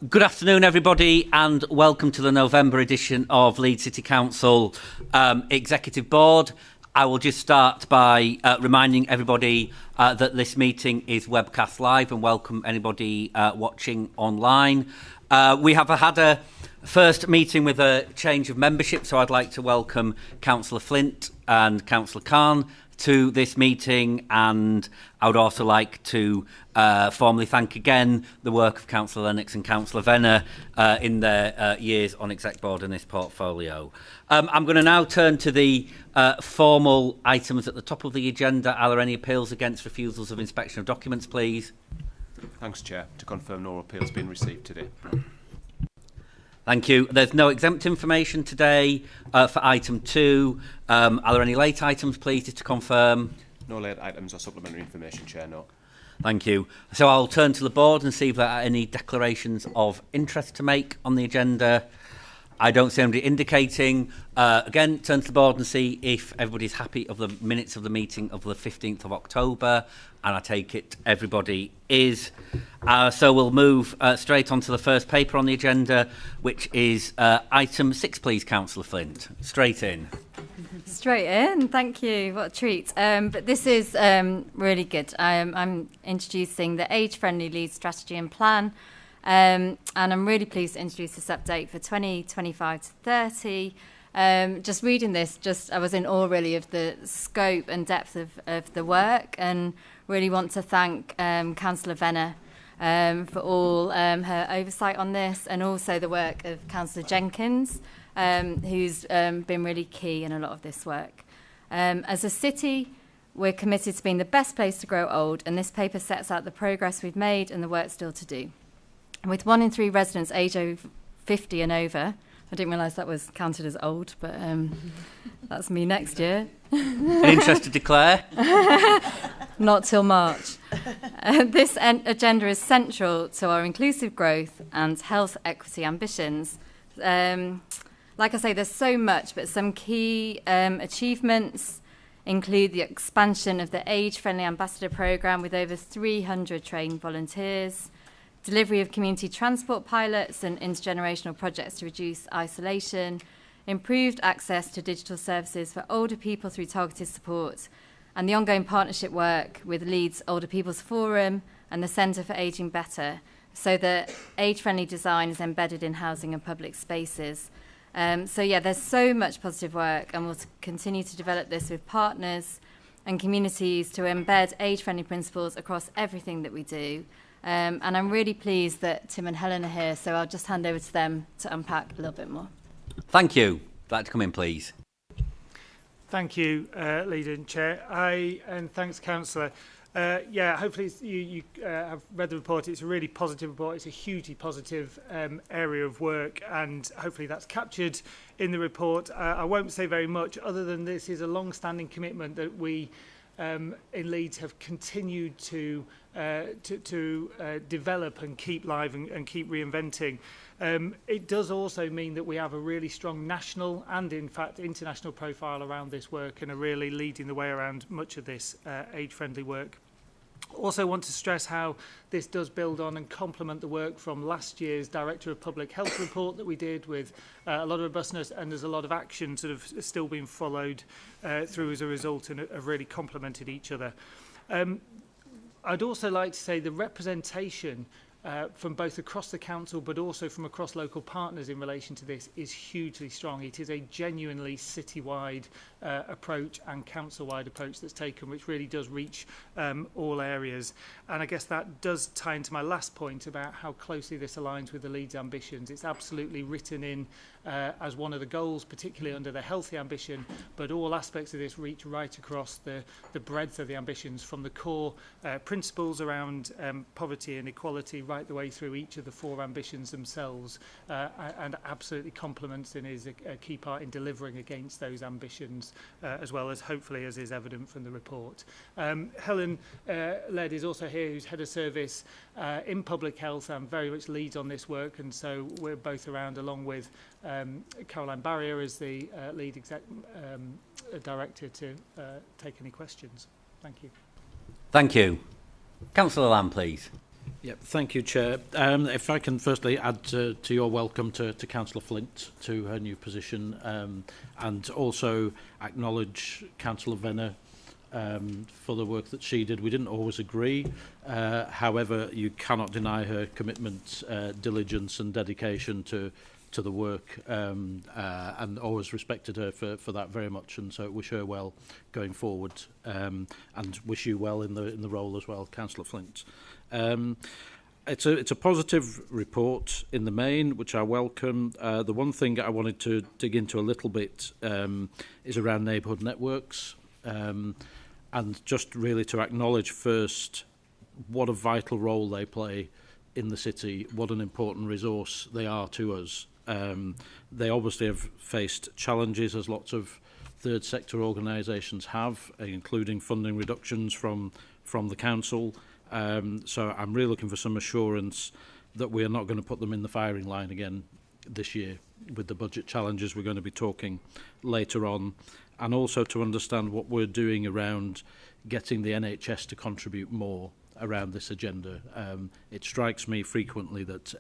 Good afternoon, everybody, and welcome to the November edition of Leeds City Council Executive Board. I will just start by reminding everybody that this meeting is webcast live and welcome anybody watching online. We have had a first meeting with a change of membership, so I'd like to welcome Councillor Flint and Councillor Khan to this meeting, and I would also like to formally thank again the work of Councillor Lennox and Councillor Venner in their years on Exec Board in this portfolio. I'm going to now turn to the formal items at the top of the agenda. Are there any appeals against refusals of inspection of documents, please? Thanks, Chair. To confirm, no appeals been received today. Thank you. There's no exempt information today for item 2. Are there any late items, please, just to confirm? No late items or supplementary information, Chair, no. Thank you. So I'll turn to the board and see if there are any declarations of interest to make on the agenda. I don't see anybody indicating. Again, turn to the board and see if everybody's happy of the minutes of the meeting of the 15th of October. And I take it everybody is. So we'll move straight on to the first paper on the agenda, which is item 6, please, Councillor Flint. Straight in. Straight in, thank you. What a treat. But this is really good. I'm introducing the age-friendly Leeds strategy and plan. And I'm really pleased to introduce this update for 2025 to 30. Just reading this, I was in awe really of the scope and depth of the work, and really want to thank Councillor Venner for all her oversight on this, and also the work of Councillor Jenkins, who's been really key in a lot of this work. As a city, we're committed to being the best place to grow old, and this paper sets out the progress we've made and the work still to do. With 1 in 3 residents aged over 50 and over, I didn't realise that was counted as old, but that's me next year. An interest to declare? Not till March. This agenda is central to our inclusive growth and health equity ambitions. Like I say, there's so much, but some key achievements include the expansion of the age-friendly ambassador programme with over 300 trained volunteers, delivery of community transport pilots and intergenerational projects to reduce isolation, improved access to digital services for older people through targeted support, and the ongoing partnership work with Leeds Older People's Forum and the Centre for Ageing Better, so that age-friendly design is embedded in housing and public spaces. There's so much positive work, and we'll continue to develop this with partners and communities to embed age-friendly principles across everything that we do. And I'm really pleased that Tim and Helen are here, so I'll just hand over to them to unpack a little bit more. Thank you. I'd like to come in, please. Thank you, Leader and Chair. And thanks, Councillor. Hopefully you have read the report. It's a really positive report. It's a hugely positive area of work, and hopefully that's captured in the report. I won't say very much other than this is a long-standing commitment that we in Leeds have continued to develop and keep live and keep reinventing. It does also mean that we have a really strong national and, in fact, international profile around this work and are really leading the way around much of this age-friendly work. Also want to stress how this does build on and complement the work from last year's Director of Public Health report that we did with a lot of robustness, and there's a lot of action sort of still being followed through as a result, and have really complemented each other. I'd also like to say the representation from both across the council but also from across local partners in relation to this is hugely strong. It is a genuinely citywide approach and council-wide approach that's taken, which really does reach all areas. And I guess that does tie into my last point about how closely this aligns with the Leeds ambitions. It's absolutely written in as one of the goals, particularly under the healthy ambition, but all aspects of this reach right across the breadth of the ambitions, from the core principles around poverty and equality right the way through each of the 4 ambitions themselves, and absolutely complements and is a key part in delivering against those ambitions, as well as hopefully as is evident from the report. Helen Led is also here, who's Head of Service in Public Health and very much leads on this work, and so we're both around along with Caroline Barrier as the lead director to take any questions. Thank you. Thank you. Councillor Lamb, please. Yep, thank you, Chair. If I can firstly add to your welcome to Councillor Flint to her new position, and also acknowledge Councillor Venner for the work that she did. We didn't always agree. However, you cannot deny her commitment, diligence and dedication to the work, and always respected her for that very much, and so wish her well going forward, and wish you well in the role as well, Councillor Flint. It's a positive report in the main, which I welcome. The one thing I wanted to dig into a little bit is around neighbourhood networks, and just really to acknowledge first what a vital role they play in the city, what an important resource they are to us. They obviously have faced challenges, as lots of third sector organisations have, including funding reductions from the council. So I'm really looking for some assurance that we are not going to put them in the firing line again this year with the budget challenges we're going to be talking later on, and also to understand what we're doing around getting the NHS to contribute more around this agenda. It strikes me frequently that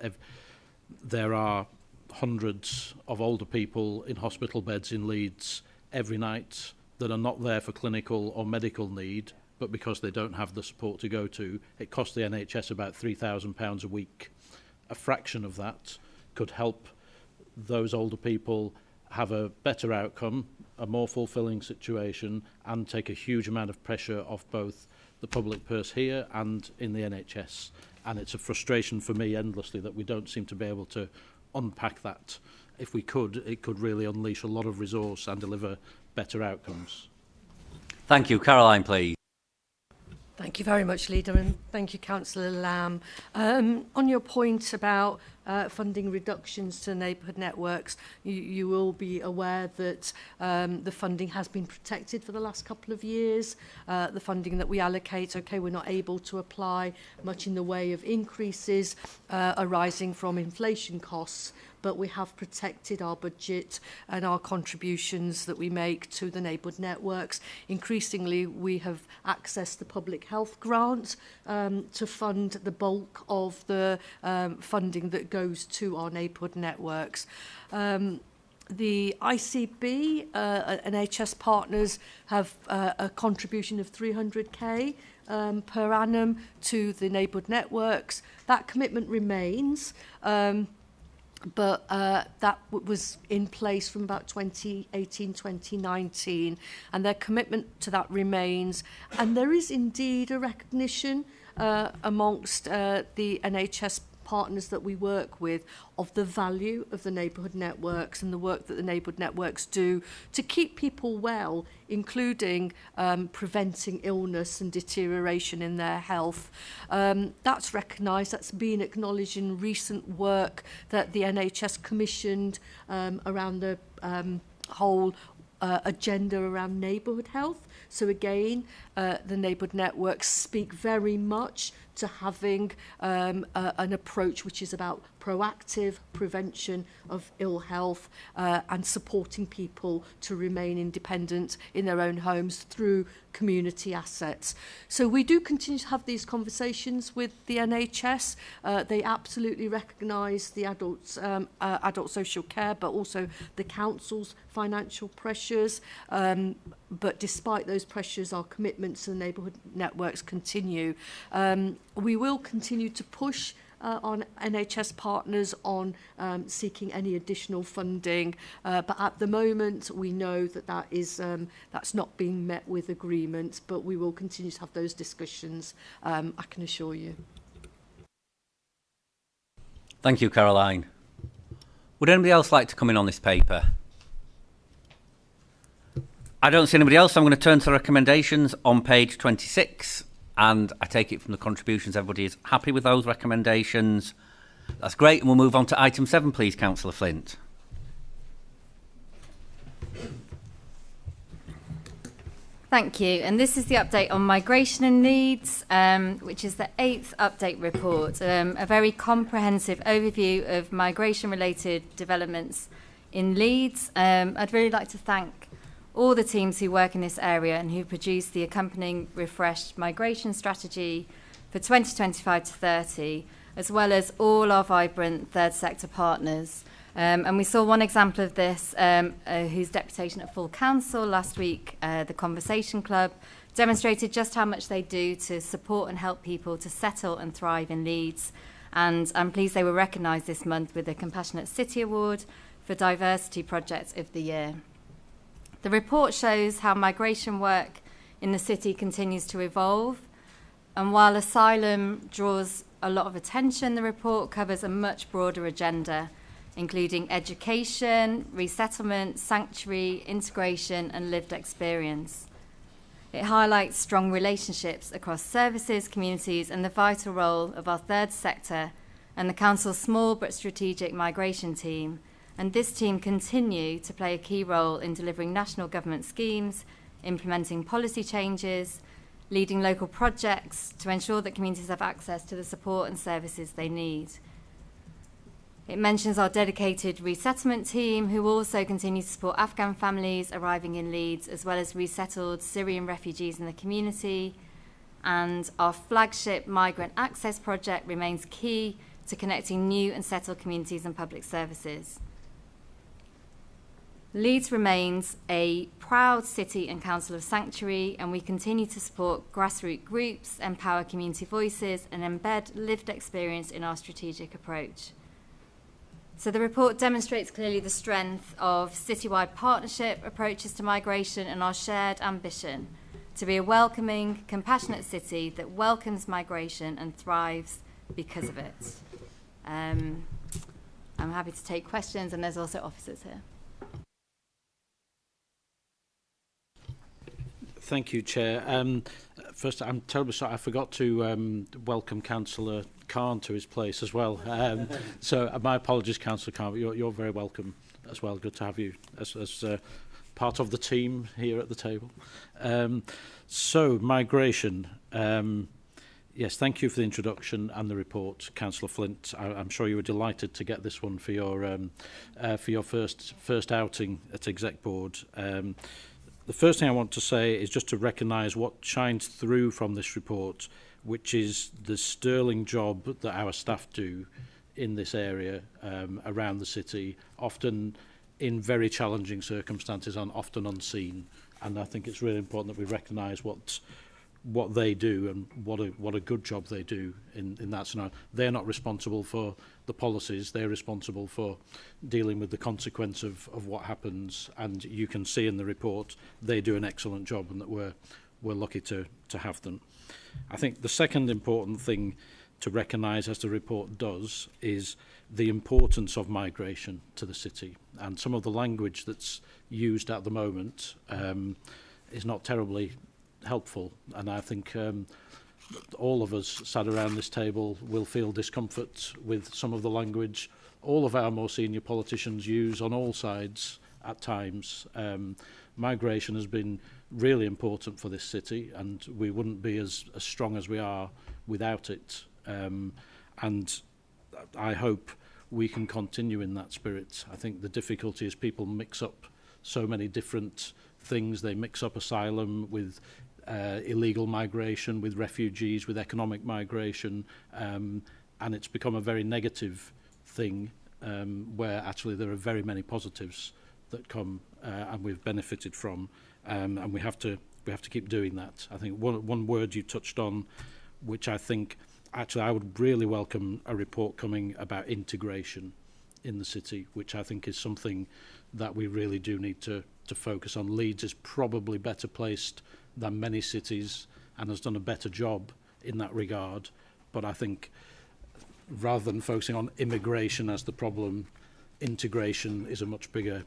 there are hundreds of older people in hospital beds in Leeds every night that are not there for clinical or medical need, but because they don't have the support to go to. It costs the NHS about £3,000 a week. A fraction of that could help those older people have a better outcome, a more fulfilling situation, and take a huge amount of pressure off both the public purse here and in the NHS. And it's a frustration for me endlessly that we don't seem to be able to unpack that. If we could, it could really unleash a lot of resource and deliver better outcomes. Thank you. Caroline, please. Thank you very much, Leader, and thank you, Councillor Lamb. On your point about funding reductions to neighbourhood networks, you will be aware that the funding has been protected for the last couple of years. The funding that we allocate, we're not able to apply much in the way of increases arising from inflation costs, but we have protected our budget and our contributions that we make to the neighbourhood networks. Increasingly, we have accessed the public health grant to fund the bulk of the funding that goes to our neighbourhood networks. The ICB, NHS partners, have a contribution of 300k per annum to the neighbourhood networks. That commitment remains. But that was in place from about 2018, 2019, and their commitment to that remains. And there is indeed a recognition amongst the NHS partners that we work with of the value of the neighbourhood networks and the work that the neighbourhood networks do to keep people well, including preventing illness and deterioration in their health. That's recognised, that's been acknowledged in recent work that the NHS commissioned around the whole agenda around neighbourhood health. So again, the neighbourhood networks speak very much to having an approach which is about proactive prevention of ill health and supporting people to remain independent in their own homes through community assets. So we do continue to have these conversations with the NHS. They absolutely recognise the adult social care, but also the council's financial pressures. But despite those pressures, our commitments to the neighbourhood networks continue. We will continue to push on NHS partners on seeking any additional funding, but at the moment we know that that's not being met with agreement, but we will continue to have those discussions, I can assure you. Thank you, Caroline. Would anybody else like to come in on this paper? I don't see anybody else, so I'm going to turn to the recommendations on page 26. And I take it from the contributions, everybody is happy with those recommendations. That's great. And we'll move on to item 7, please, Councillor Flint. Thank you. And this is the update on migration and needs, which is the 8th update report, a very comprehensive overview of migration-related developments in Leeds. I'd really like to thank all the teams who work in this area and who produced the accompanying refreshed migration strategy for 2025 to 30, as well as all our vibrant third sector partners. And we saw one example of this, whose deputation at full council last week, the Conversation Club, demonstrated just how much they do to support and help people to settle and thrive in Leeds. And I'm pleased they were recognised this month with the Compassionate City Award for Diversity Project of the Year. The report shows how migration work in the city continues to evolve. And while asylum draws a lot of attention, the report covers a much broader agenda, including education, resettlement, sanctuary, integration, and lived experience. It highlights strong relationships across services, communities, and the vital role of our third sector and the Council's small but strategic migration team. And this team continue to play a key role in delivering national government schemes, implementing policy changes, leading local projects to ensure that communities have access to the support and services they need. It mentions our dedicated resettlement team, who also continue to support Afghan families arriving in Leeds, as well as resettled Syrian refugees in the community. And our flagship migrant access project remains key to connecting new and settled communities and public services. Leeds remains a proud city and council of sanctuary, and we continue to support grassroots groups, empower community voices, and embed lived experience in our strategic approach. So the report demonstrates clearly the strength of citywide partnership approaches to migration and our shared ambition to be a welcoming, compassionate city that welcomes migration and thrives because of it. I'm happy to take questions, and there's also officers here. Thank you, Chair. First, I'm terribly sorry, I forgot to welcome Councillor Khan to his place as well. So my apologies, Councillor Khan, but you're very welcome as well. Good to have you as part of the team here at the table. So, migration. Yes, thank you for the introduction and the report, Councillor Flint. I'm sure you were delighted to get this one for your first outing at Exec Board. The first thing I want to say is just to recognise what shines through from this report, which is the sterling job that our staff do in this area around the city, often in very challenging circumstances and often unseen. And I think it's really important that we recognise what they do and what a good job they do in that scenario. They're not responsible for the policies, they're responsible for dealing with the consequence of what happens, and you can see in the report they do an excellent job, and that we're lucky to have them. I think the second important thing to recognise, as the report does, is the importance of migration to the city, and some of the language that's used at the moment is not terribly helpful, and I think all of us sat around this table will feel discomfort with some of the language all of our more senior politicians use on all sides at times. Migration has been really important for this city, and we wouldn't be as strong as we are without it, and I hope we can continue in that spirit. I think the difficulty is people mix up so many different things. They mix up asylum with illegal migration, with refugees, with economic migration, and it's become a very negative thing, where actually there are very many positives that come and we've benefited from, and we have to keep doing that. I think one word you touched on, which I think actually I would really welcome a report coming about integration in the city, which I think is something that we really do need to focus on. Leeds is probably better placed than many cities and has done a better job in that regard, but I think rather than focusing on immigration as the problem, integration is a much bigger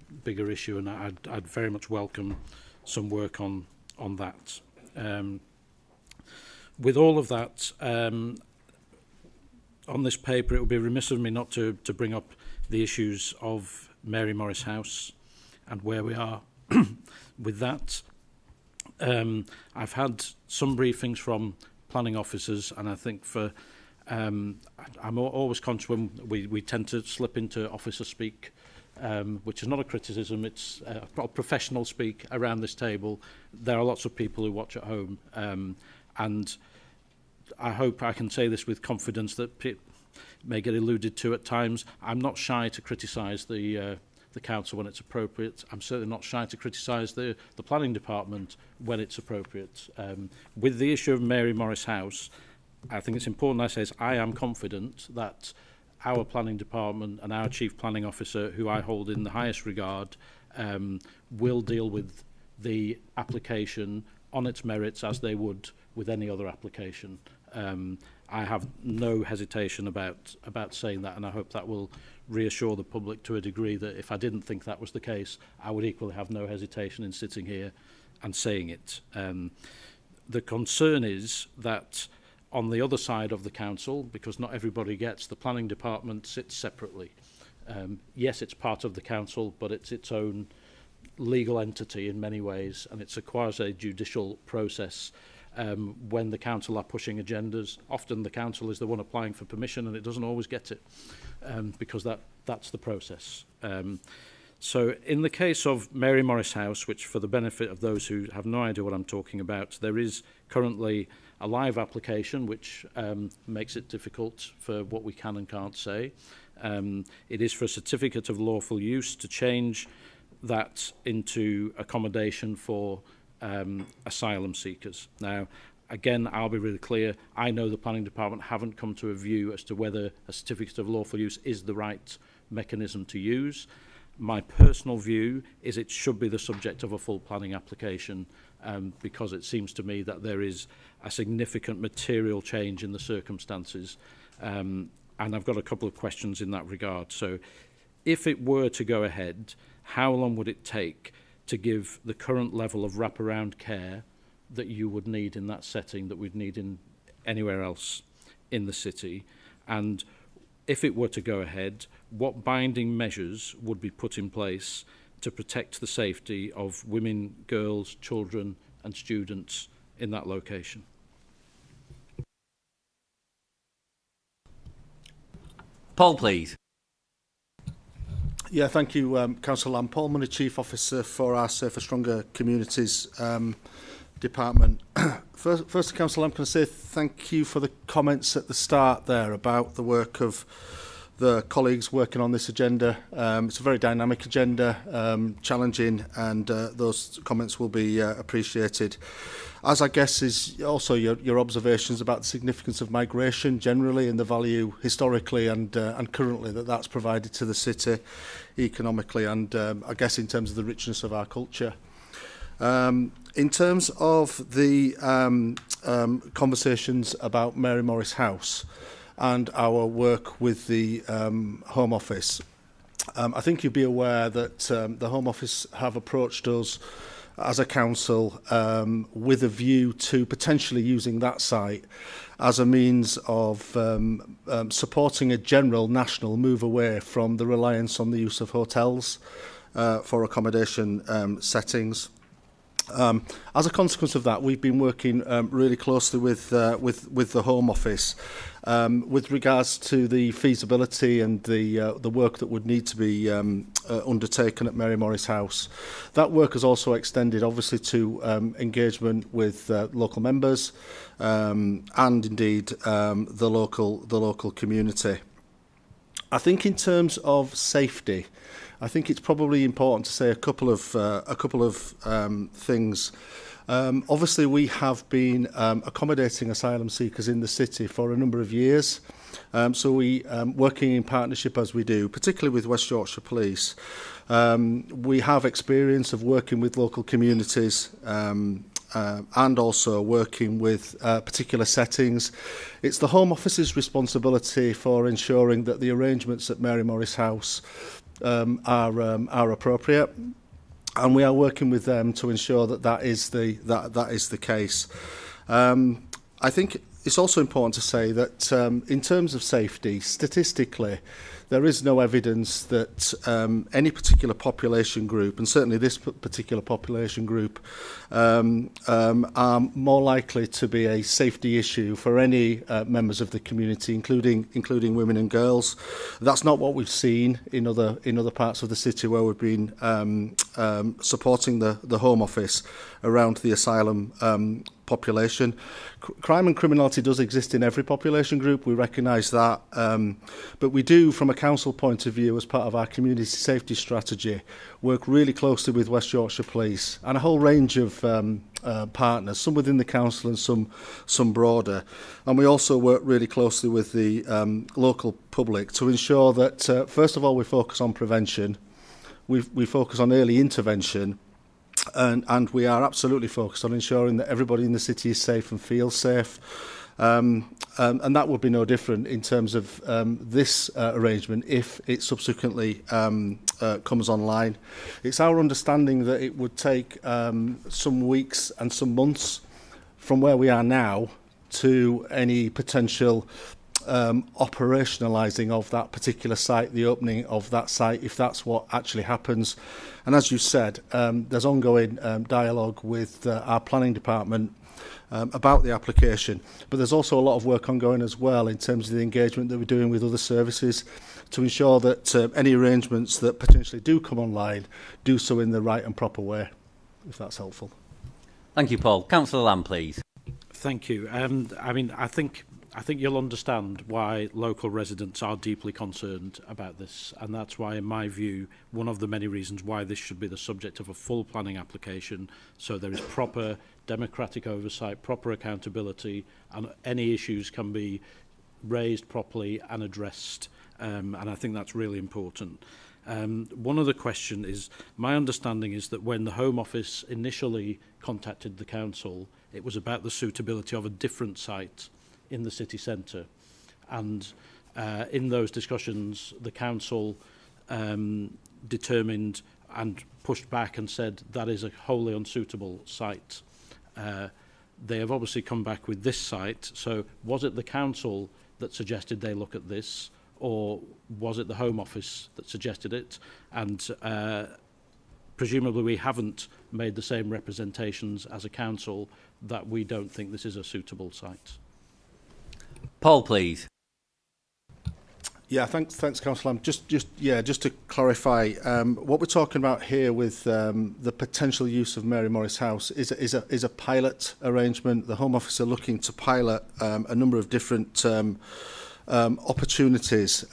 issue, and I'd very much welcome some work on that. With all of that, on this paper, it would be remiss of me not to bring up the issues of Mary Morris House and where we are with that. I've had some briefings from planning officers, and I think I'm always conscious when we tend to slip into officer speak, which is not a criticism, it's professional speak around this table. There are lots of people who watch at home, and I hope I can say this with confidence that it may get alluded to at times. I'm not shy to criticise the council when it's appropriate. I'm certainly not shy to criticise the planning department when it's appropriate. With the issue of Mary Morris House, I think it's important I say I am confident that our planning department and our chief planning officer, who I hold in the highest regard, will deal with the application on its merits as they would with any other application. I have no hesitation about saying that, and I hope that will reassure the public to a degree that if I didn't think that was the case, I would equally have no hesitation in sitting here and saying it. The concern is that on the other side of the council, because not everybody gets, the planning department sits separately. Yes, it's part of the council, but it's its own legal entity in many ways, and it's a quasi-judicial process. When the council are pushing agendas, often the council is the one applying for permission, and it doesn't always get it, because that's the process. So in the case of Mary Morris House, which for the benefit of those who have no idea what I'm talking about, there is currently a live application which makes it difficult for what we can and can't say. It is for a certificate of lawful use to change that into accommodation for asylum seekers. Now, again, I'll be really clear, I know the planning department haven't come to a view as to whether a certificate of lawful use is the right mechanism to use. My personal view is it should be the subject of a full planning application, because it seems to me that there is a significant material change in the circumstances, and I've got a couple of questions in that regard. So if it were to go ahead, how long would it take to give the current level of wraparound care that you would need in that setting that we'd need in anywhere else in the city? And if it were to go ahead, what binding measures would be put in place to protect the safety of women, girls, children and students in that location? Paul, please. Yeah, thank you, Councillor Lamb. Paul Money, Chief Officer for our Safer Stronger Communities Department. First, Councillor Lamb, can I say thank you for the comments at the start there about the work of the colleagues working on this agenda. It's a very dynamic agenda, challenging, and those comments will be appreciated. As I guess is also your observations about the significance of migration generally and the value historically and currently that's provided to the city economically and I guess in terms of the richness of our culture. In terms of the conversations about Mary Morris House and our work with the Home Office, I think you'd be aware that the Home Office have approached us as a council with a view to potentially using that site as a means of supporting a general national move away from the reliance on the use of hotels for accommodation settings. As a consequence of that, we've been working really closely with the Home Office with regards to the feasibility and the work that would need to be undertaken at Mary Morris House. That work has also extended, obviously, to engagement with local members and indeed the local community. I think in terms of safety, I think it's probably important to say a couple of things. Obviously, we have been accommodating asylum seekers in the city for a number of years. So we, working in partnership as we do, particularly with West Yorkshire Police, we have experience of working with local communities and also working with particular settings. It's the Home Office's responsibility for ensuring that the arrangements at Mary Morris House are appropriate, and we are working with them to ensure that is the case. I think it's also important to say that in terms of safety, statistically, there is no evidence that any particular population group, and certainly this particular population group, are more likely to be a safety issue for any members of the community, including women and girls. That's not what we've seen in other parts of the city where we've been supporting the Home Office around the asylum population. Crime and criminality does exist in every population group, we recognise that, but we do, from a council point of view, as part of our community safety strategy, work really closely with West Yorkshire Police and a whole range of partners, some within the council and some broader. And we also work really closely with the local public to ensure that, first of all, we focus on prevention, we focus on early intervention, and we are absolutely focused on ensuring that everybody in the city is safe and feels safe. And that would be no different in terms of this arrangement if it subsequently comes online. It's our understanding that it would take some weeks and some months from where we are now to any potential operationalising of that particular site, the opening of that site, if that's what actually happens. And as you said, there's ongoing dialogue with our planning department about the application, but there's also a lot of work ongoing as well in terms of the engagement that we're doing with other services to ensure that any arrangements that potentially do come online do so in the right and proper way, if that's helpful. Thank you, Paul. Councillor Lamb, please. Thank you. I mean, I think you'll understand why local residents are deeply concerned about this, and that's why, in my view, one of the many reasons why this should be the subject of a full planning application, so there is proper democratic oversight, proper accountability, and any issues can be raised properly and addressed, and I think that's really important. One other question is, my understanding is that when the Home Office initially contacted the council, it was about the suitability of a different site in the city centre, and in those discussions the council determined and pushed back and said that is a wholly unsuitable site. They have obviously come back with this site, so was it the council that suggested they look at this, or was it the Home Office that suggested it? And presumably we haven't made the same representations as a council that we don't think this is a suitable site. Paul, please. Yeah, thanks, Councillor Lamb. Just to clarify, what we're talking about here with the potential use of Mary Morris House is a pilot arrangement. The Home Office are looking to pilot a number of different opportunities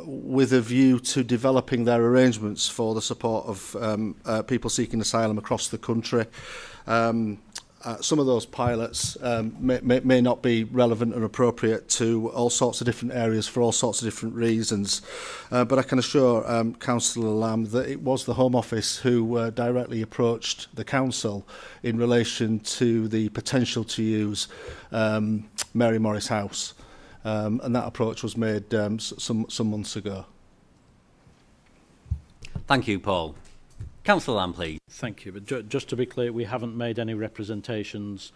with a view to developing their arrangements for the support of people seeking asylum across the country. Some of those pilots may not be relevant and appropriate to all sorts of different areas for all sorts of different reasons. But I can assure Councillor Lamb that it was the Home Office who directly approached the Council in relation to the potential to use Mary Morris House. And that approach was made some months ago. Thank you, Paul. Councillor Lamb, please. Thank you. But just to be clear, we haven't made any representations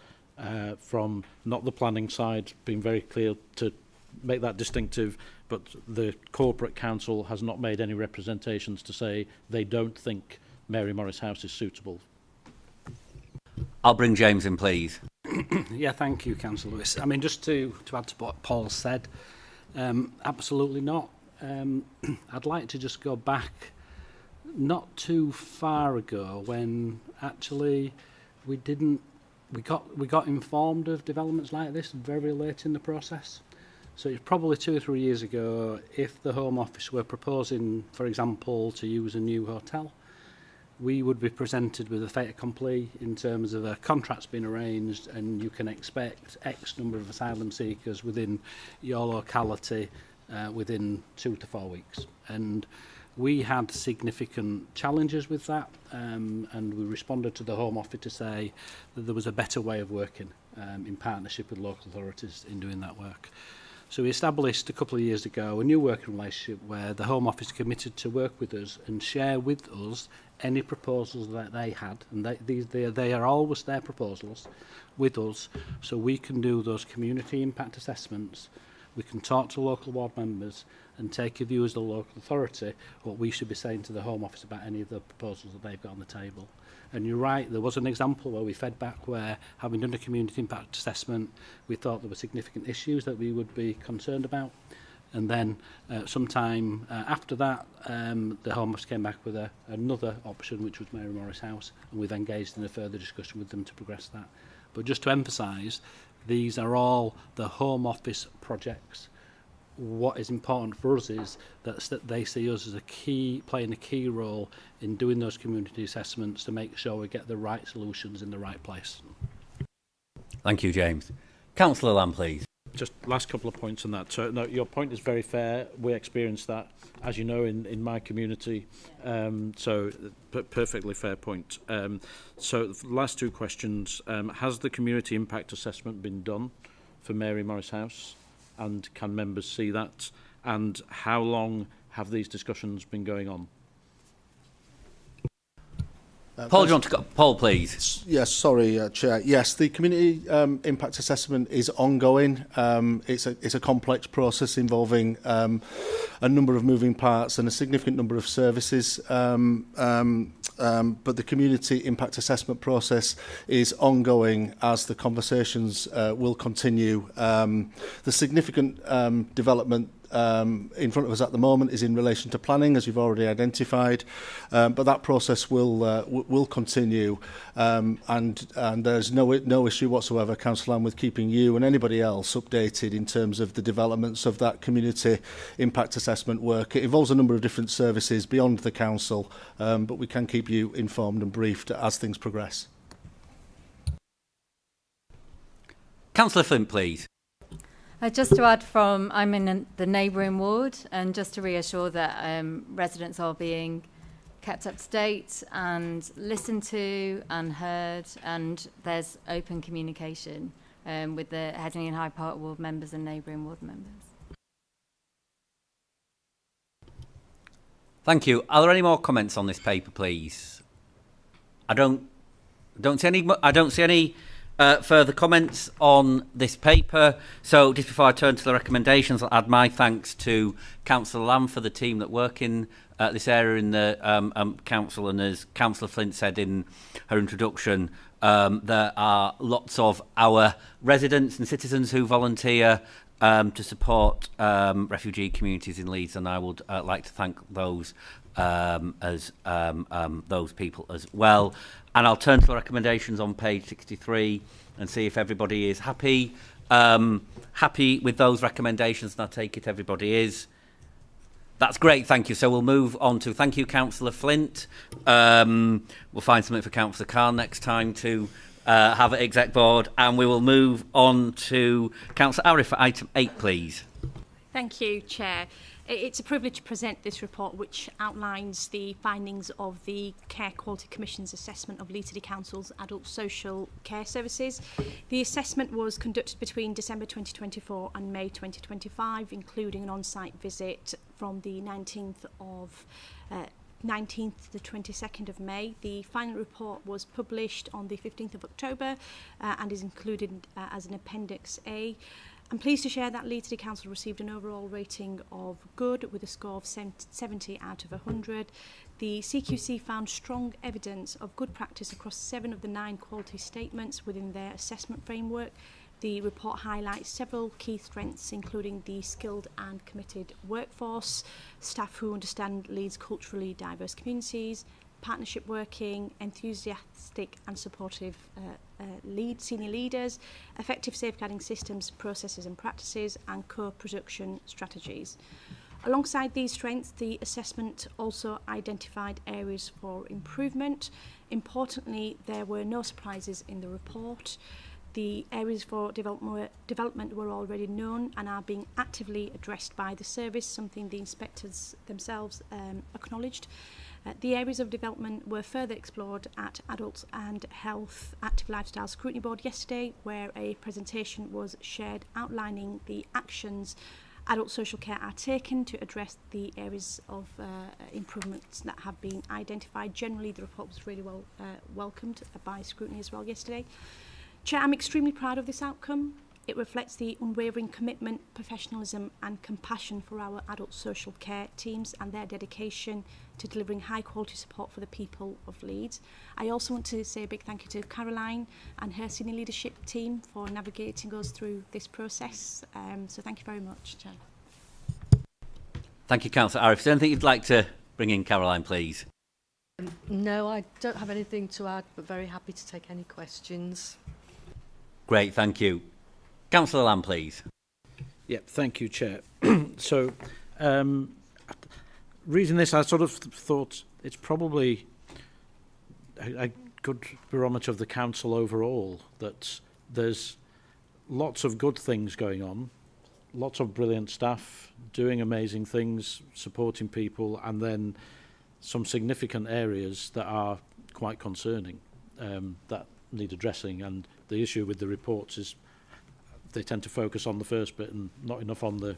from not the planning side, being very clear to make that distinctive, but the corporate council has not made any representations to say they don't think Mary Morris House is suitable. I'll bring James in, please. Yeah, thank you, Councillor Lewis. I mean, just to add to what Paul said, absolutely not. I'd like to just go back not too far ago when actually we got informed of developments like this very late in the process. So it's probably 2 or 3 years ago, if the Home Office were proposing, for example, to use a new hotel, we would be presented with a fait accompli in terms of a contract's been arranged and you can expect X number of asylum seekers within your locality within 2 to 4 weeks. And we had significant challenges with that, and we responded to the Home Office to say that there was a better way of working in partnership with local authorities in doing that work. So we established a couple of years ago a new working relationship where the Home Office committed to work with us and share with us any proposals that they had, and they are always their proposals with us, so we can do those community impact assessments, we can talk to local ward members and take a view as the local authority what we should be saying to the Home Office about any of the proposals that they've got on the table. And you're right, there was an example where we fed back where, having done a community impact assessment, we thought there were significant issues that we would be concerned about. And then sometime after that, the Home Office came back with another option, which was Mary Morris House, and we've engaged in a further discussion with them to progress that. But just to emphasise, these are all the Home Office projects. What is important for us is that they see us as playing a key role in doing those community assessments to make sure we get the right solutions in the right place. Thank you, James. Councillor Lamb, please. Just last couple of points on that. So, no, your point is very fair. We experienced that, as you know, in my community. Perfectly fair point. So the last two questions. Has the community impact assessment been done for Mary Morris House? And can members see that? And how long have these discussions been going on? Paul, do you want to go? Paul, please. Yes, sorry, Chair. Yes, the community impact assessment is ongoing. It's a complex process involving a number of moving parts and a significant number of services. But the community impact assessment process is ongoing as the conversations will continue. The significant development in front of us at the moment is in relation to planning, as you've already identified, but that process will continue, and there's no issue whatsoever, Councillor Lamb, with keeping you and anybody else updated in terms of the developments of that community impact assessment work. It involves a number of different services beyond the council, but we can keep you informed and briefed as things progress. Councillor Flint, please. Just to add I'm in the neighbouring ward, and just to reassure that residents are being kept up to date and listened to and heard, and there's open communication with the Headingley and Hyde Park ward members and neighbouring ward members. Thank you. Are there any more comments on this paper, please? I don't see any further comments on this paper. So just before I turn to the recommendations, I'll add my thanks to Councillor Lamb for the team that work in this area in the council. And as Councillor Flint said in her introduction, there are lots of our residents and citizens who volunteer to support refugee communities in Leeds, and I would like to thank those those people as well. And I'll turn to the recommendations on page 63 and see if everybody is happy with those recommendations, and I take it everybody is. That's great, thank you. So we'll move on to, thank you, Councillor Flint. We'll find something for Councillor Khan next time to have at Exec Board, and we will move on to Councillor Arif for item 8, please. Thank you, Chair. It's a privilege to present this report, which outlines the findings of the Care Quality Commission's assessment of Leeds City Council's adult social care services. The assessment was conducted between December 2024 and May 2025, including an on-site visit from the 19th to the 22nd of May. The final report was published on the 15th of October and is included as an Appendix A. I'm pleased to share that Leeds City Council received an overall rating of good with a score of 70 out of 100. The CQC found strong evidence of good practice across 7 of the 9 quality statements within their assessment framework. The report highlights several key strengths, including the skilled and committed workforce, staff who understand Leeds' culturally diverse communities, partnership working, enthusiastic and supportive senior leaders, effective safeguarding systems, processes and practices, and co-production strategies. Alongside these strengths, the assessment also identified areas for improvement. Importantly, there were no surprises in the report. The areas for development were already known and are being actively addressed by the service, something the inspectors themselves acknowledged. The areas of development were further explored at Adults and Health Active Lifestyle Scrutiny Board yesterday, where a presentation was shared outlining the actions adult social care are taken to address the areas of improvements that have been identified. Generally, the report was really well welcomed by scrutiny as well yesterday. Chair, I'm extremely proud of this outcome. It reflects the unwavering commitment, professionalism and compassion for our adult social care teams and their dedication to delivering high quality support for the people of Leeds. I also want to say a big thank you to Caroline and her senior leadership team for navigating us through this process. So thank you very much, Chair. Thank you, Councillor Arif. Is there anything you'd like to bring in, Caroline, please? No, I don't have anything to add, but very happy to take any questions. Great, thank you. Councillor Lamb, please. Yeah, thank you, Chair. So, reading this, I sort of thought it's probably a good barometer of the council overall, that there's lots of good things going on, lots of brilliant staff doing amazing things, supporting people, and then some significant areas that are quite concerning, that need addressing. And the issue with the reports is they tend to focus on the first bit and not enough on the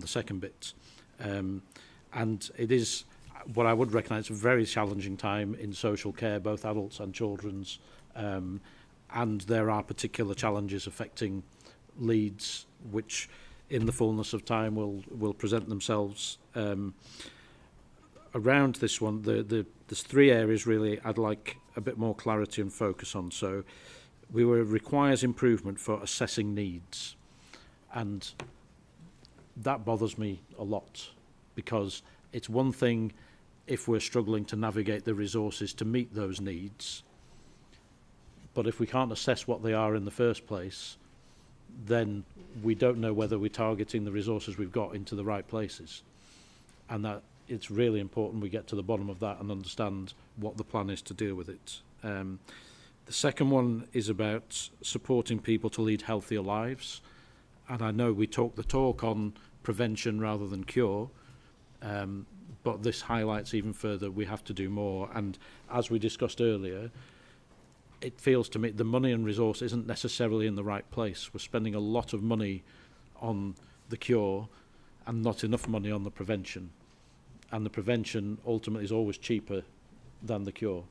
second bit. And it is what I would recognise a very challenging time in social care, both adults and children's, and there are particular challenges affecting Leeds, which in the fullness of time will present themselves. Around this one, there's three areas really I'd like a bit more clarity and focus on. So requires improvement for assessing needs, and that bothers me a lot, because it's one thing if we're struggling to navigate the resources to meet those needs, but if we can't assess what they are in the first place, then we don't know whether we're targeting the resources we've got into the right places. And that it's really important we get to the bottom of that and understand what the plan is to deal with it. The second one is about supporting people to lead healthier lives. And I know we talk the talk on prevention rather than cure, but this highlights even further we have to do more. And as we discussed earlier, it feels to me the money and resource isn't necessarily in the right place. We're spending a lot of money on the cure and not enough money on the prevention. And the prevention ultimately is always cheaper than the cure.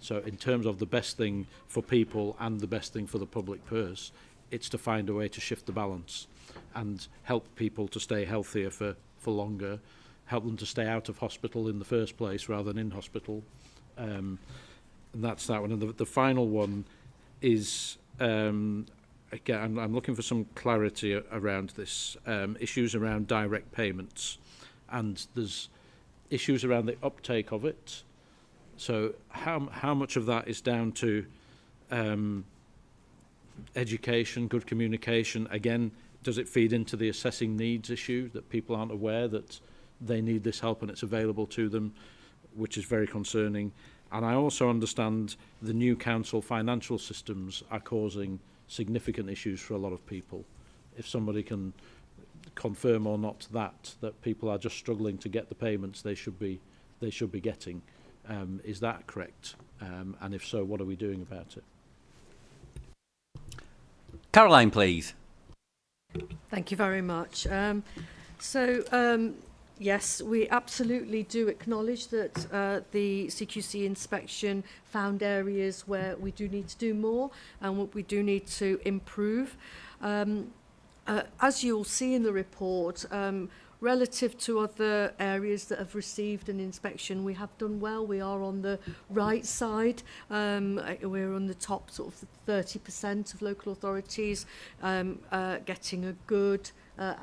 So in terms of the best thing for people and the best thing for the public purse, it's to find a way to shift the balance and help people to stay healthier for longer, help them to stay out of hospital in the first place rather than in hospital. And that's that one. And the final one is, again, I'm looking for some clarity around this, issues around direct payments. And there's issues around the uptake of it. So how much of that is down to education, good communication? Again, does it feed into the assessing needs issue, that people aren't aware that they need this help and it's available to them, which is very concerning? And I also understand the new council financial systems are causing significant issues for a lot of people. If somebody can confirm or not that people are just struggling to get the payments they should be getting. Is that correct? And if so, what are we doing about it? Caroline, please. Thank you very much. Yes, we absolutely do acknowledge that the CQC inspection found areas where we do need to do more and what we do need to improve. As you'll see in the report, relative to other areas that have received an inspection, we have done well. We are on the right side. We're on the top sort of 30% of local authorities getting a good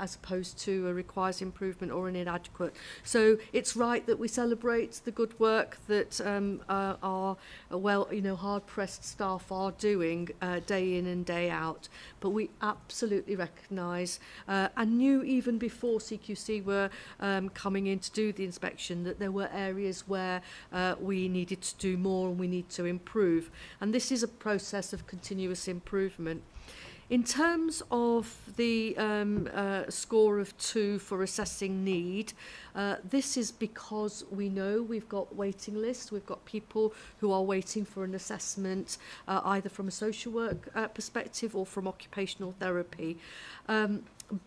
as opposed to a requires improvement or an inadequate. So it's right that we celebrate the good work that our hard-pressed staff are doing day in and day out. But we absolutely recognise and knew even before CQC were coming in to do the inspection that there were areas where we needed to do more and we need to improve. And this is a process of continuous improvement. In terms of the score of 2 for assessing need, this is because we know we've got waiting lists. We've got people who are waiting for an assessment, either from a social work perspective or from occupational therapy.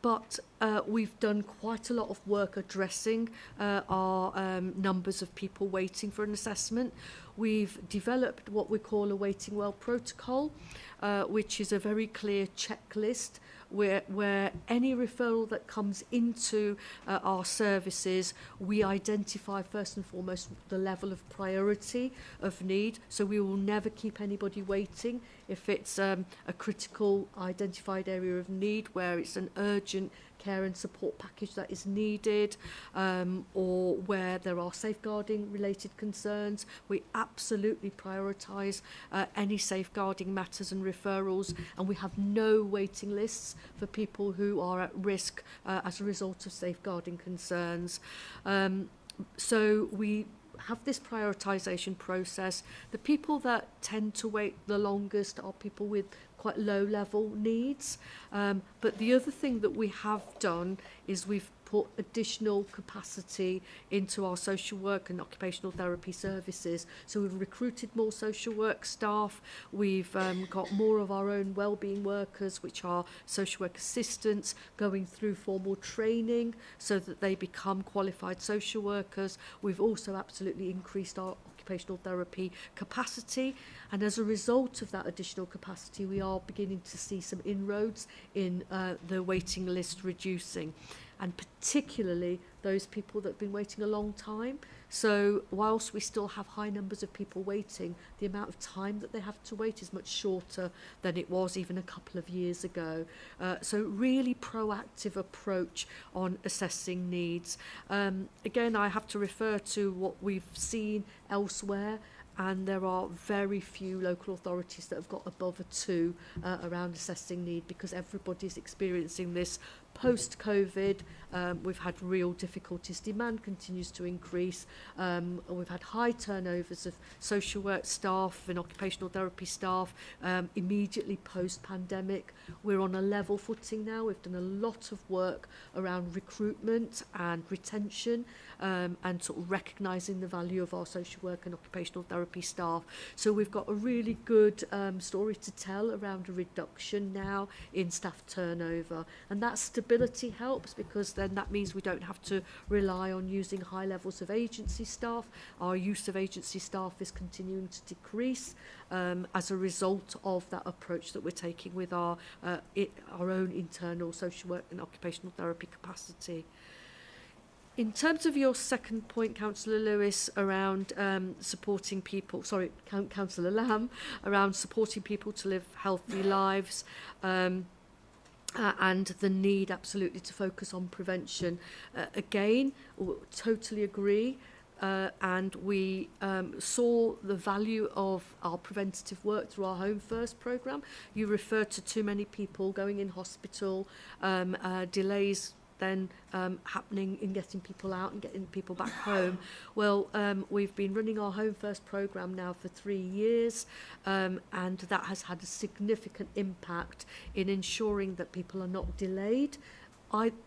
But we've done quite a lot of work addressing our numbers of people waiting for an assessment. We've developed what we call a Waiting Well protocol, which is a very clear checklist where any referral that comes into our services, we identify first and foremost the level of priority of need. So we will never keep anybody waiting if it's a critical identified area of need where it's an urgent care and support package that is needed, or where there are safeguarding related concerns. We absolutely prioritise any safeguarding matters and referrals, and we have no waiting lists for people who are at risk as a result of safeguarding concerns. So we have this prioritisation process. The people that tend to wait the longest are people with quite low level needs. But the other thing that we have done is we've put additional capacity into our social work and occupational therapy services. So we've recruited more social work staff. We've got more of our own wellbeing workers, which are social work assistants, going through formal training so that they become qualified social workers. We've also absolutely increased our occupational therapy capacity, and as a result of that additional capacity we are beginning to see some inroads in the waiting list reducing, and particularly those people that have been waiting a long time. So whilst we still have high numbers of people waiting, the amount of time that they have to wait is much shorter than it was even a couple of years ago. So really proactive approach on assessing needs. Again, I have to refer to what we've seen elsewhere, and there are very few local authorities that have got above a 2 around assessing need, because everybody's experiencing this post-COVID. We've had real difficulties. Demand continues to increase. We've had high turnovers of social work staff and occupational therapy staff immediately post-pandemic. We're on a level footing now. We've done a lot of work around recruitment and retention, and sort of recognising the value of our social work and occupational therapy staff. So we've got a really good story to tell around a reduction now in staff turnover, and that stability helps, because then that means we don't have to rely on using high levels of agency staff. Our use of agency staff is continuing to decrease as a result of that approach that we're taking with our own internal social work and occupational therapy capacity. In terms of your second point, Councillor Lewis, around supporting people, Councillor Lamb, around supporting people to live healthy lives, and the need absolutely to focus on prevention. Again, totally agree. And we saw the value of our preventative work through our Home First programme. You referred to too many people going in hospital, delays then happening in getting people out and getting people back home. Well, we've been running our Home First programme now for 3 years, and that has had a significant impact in ensuring that people are not delayed.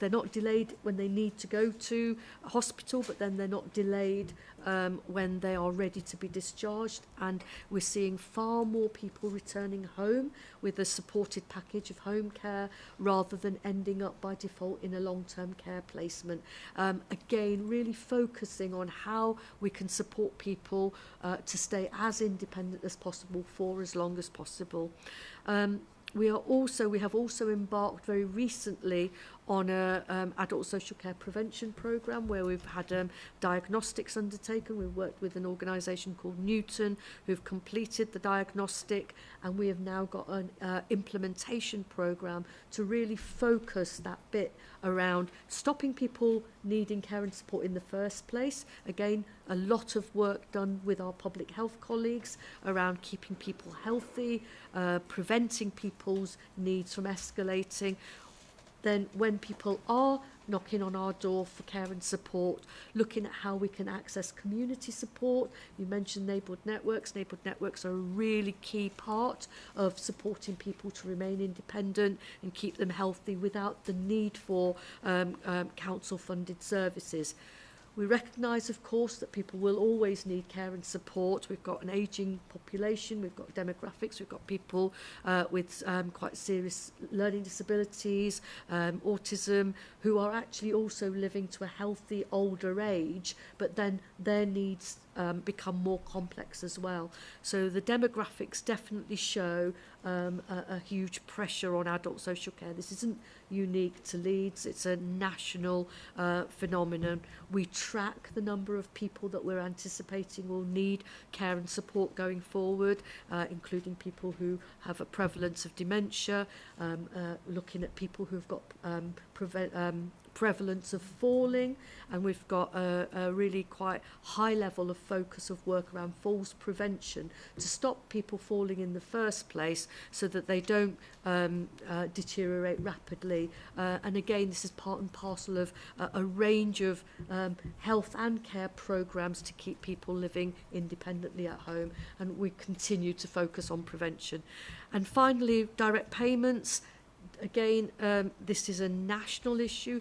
They're not delayed when they need to go to a hospital, but then they're not delayed when they are ready to be discharged. And we're seeing far more people returning home with a supported package of home care rather than ending up by default in a long-term care placement. Again, really focusing on how we can support people to stay as independent as possible for as long as possible. We have also embarked very recently on a adult social care prevention programme where we've had diagnostics undertaken. We've worked with an organisation called Newton who've completed the diagnostic, and we have now got an implementation programme to really focus that bit around stopping people needing care and support in the first place. Again, a lot of work done with our public health colleagues around keeping people healthy, preventing people's needs from escalating. Then when people are knocking on our door for care and support, looking at how we can access community support. You mentioned neighbourhood networks. Neighbourhood networks are a really key part of supporting people to remain independent and keep them healthy without the need for council-funded services. We recognise, of course, that people will always need care and support. We've got an ageing population, we've got demographics, we've got people with quite serious learning disabilities, autism, who are actually also living to a healthy older age, but then their needs become more complex as well. So the demographics definitely show a huge pressure on adult social care. This isn't unique to Leeds, it's a national phenomenon. We track the number of people that we're anticipating will need care and support going forward, including people who have a prevalence of dementia, looking at people who've got prevalence of falling, and we've got a really quite high level of focus of work around falls prevention to stop people falling in the first place so that they don't deteriorate rapidly. And again, this is part and parcel of a range of health and care programs to keep people living independently at home, and we continue to focus on prevention. And finally, direct payments. Again, this is a national issue.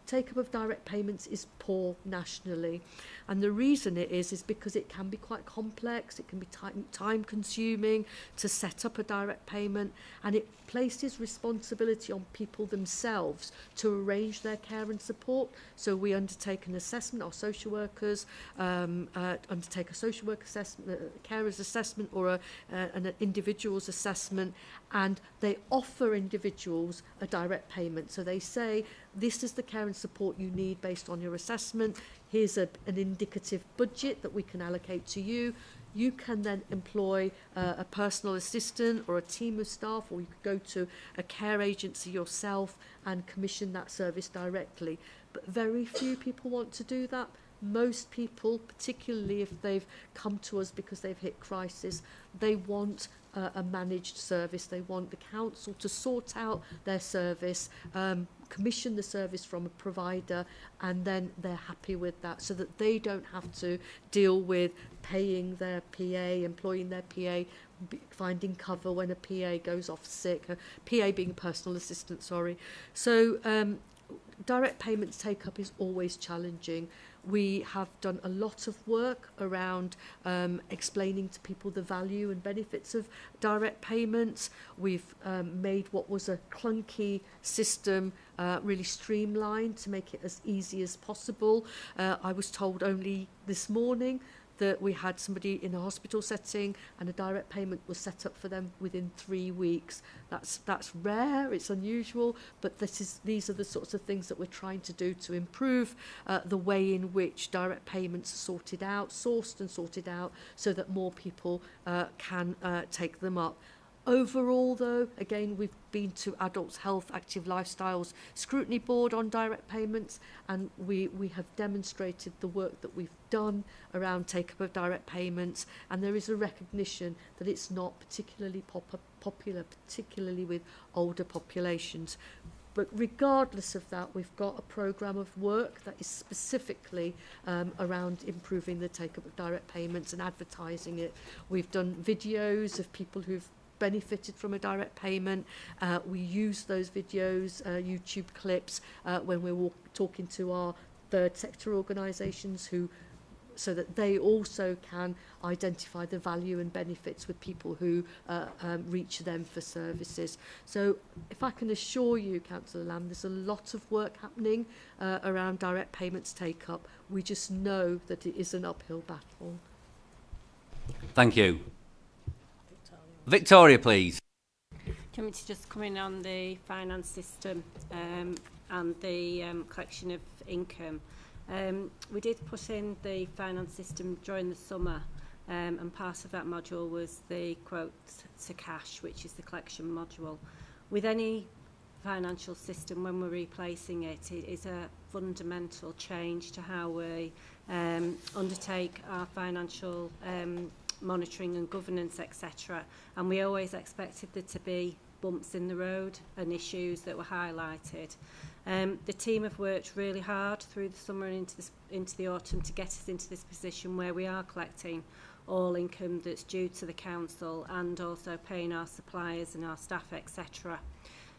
Take-up of direct payments is poor nationally. And the reason it is because it can be quite complex, it can be time-consuming to set up a direct payment, and it places responsibility on people themselves to arrange their care and support. So we undertake an assessment, our social workers undertake a social work assessment, a carer's assessment, or an individual's assessment, and they offer individuals a direct payment. So they say, this is the care and support you need based on your assessment. Here's an indicative budget that we can allocate to you. You can then employ a personal assistant or a team of staff, or you could go to a care agency yourself and commission that service directly. But very few people want to do that. Most people, particularly if they've come to us because they've hit crisis, they want a managed service. They want the council to sort out their service, commission the service from a provider, and then they're happy with that, so that they don't have to deal with paying their PA, employing their PA, finding cover when a PA goes off sick, a PA being a personal assistant, sorry. So direct payments take-up is always challenging. We have done a lot of work around explaining to people the value and benefits of direct payments. We've made what was a clunky system really streamlined to make it as easy as possible. I was told only this morning that we had somebody in a hospital setting and a direct payment was set up for them within 3 weeks. That's rare, it's unusual, but these are the sorts of things that we're trying to do to improve the way in which direct payments are sourced and sorted out, so that more people can take them up. Overall, though, again, we've been to Adults Health Active Lifestyles Scrutiny Board on direct payments, and we have demonstrated the work that we've done around take-up of direct payments, and there is a recognition that it's not particularly popular, particularly with older populations. But regardless of that, we've got a programme of work that is specifically around improving the take-up of direct payments and advertising it. We've done videos of people who've benefited from a direct payment. We use those videos, YouTube clips, when we're talking to our third sector organisations, so that they also can identify the value and benefits with people who reach them for services. So if I can assure you, Councillor Lamb, there's a lot of work happening around direct payments take-up. We just know that it is an uphill battle. Thank you. Victoria, please. Do you want me to just come in on the finance system and the collection of income? We did put in the finance system during the summer, and part of that module was the quote to cash, which is the collection module. With any financial system, when we're replacing it, it is a fundamental change to how we undertake our financial monitoring and governance, etc. And we always expected there to be bumps in the road and issues that were highlighted. The team have worked really hard through the summer and into the autumn to get us into this position where we are collecting all income that's due to the council and also paying our suppliers and our staff, etc.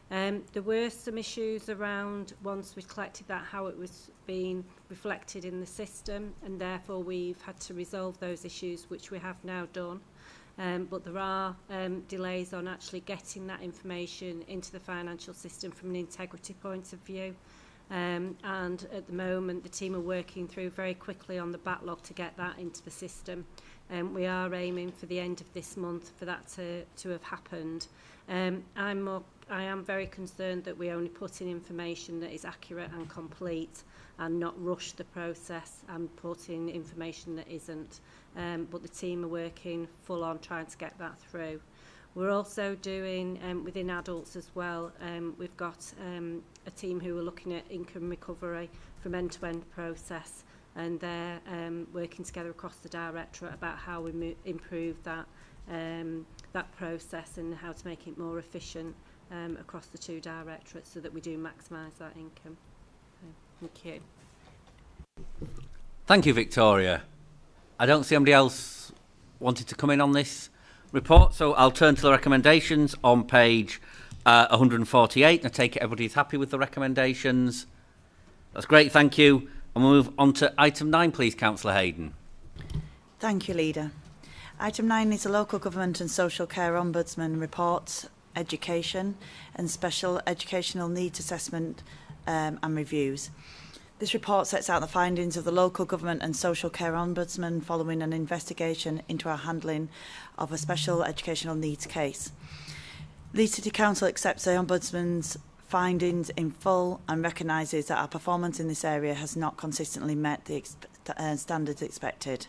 There were some issues around, once we'd collected that, how it was being reflected in the system, and therefore we've had to resolve those issues, which we have now done. But there are delays on actually getting that information into the financial system from an integrity point of view. And at the moment, the team are working through very quickly on the backlog to get that into the system. We are aiming for the end of this month for that to have happened. I am very concerned that we only put in information that is accurate and complete and not rush the process and put in information that isn't. But the team are working full on trying to get that through. We're also doing, within adults as well, we've got a team who are looking at income recovery from end-to-end process, and they're working together across the directorate about how we improve that process and how to make it more efficient across the two directorates so that we do maximise that income. Thank you. Thank you, Victoria. I don't see anybody else wanted to come in on this report, so I'll turn to the recommendations on page 148. I take it everybody's happy with the recommendations. That's great, thank you. And we'll move on to item 9, please, Councillor Hayden. Thank you, Leader. Item 9 is a Local Government and Social Care Ombudsman report, education and special educational needs assessment and reviews. This report sets out the findings of the Local Government and Social Care Ombudsman following an investigation into our handling of a special educational needs case. Leeds City Council accepts the Ombudsman's findings in full and recognises that our performance in this area has not consistently met the standards expected.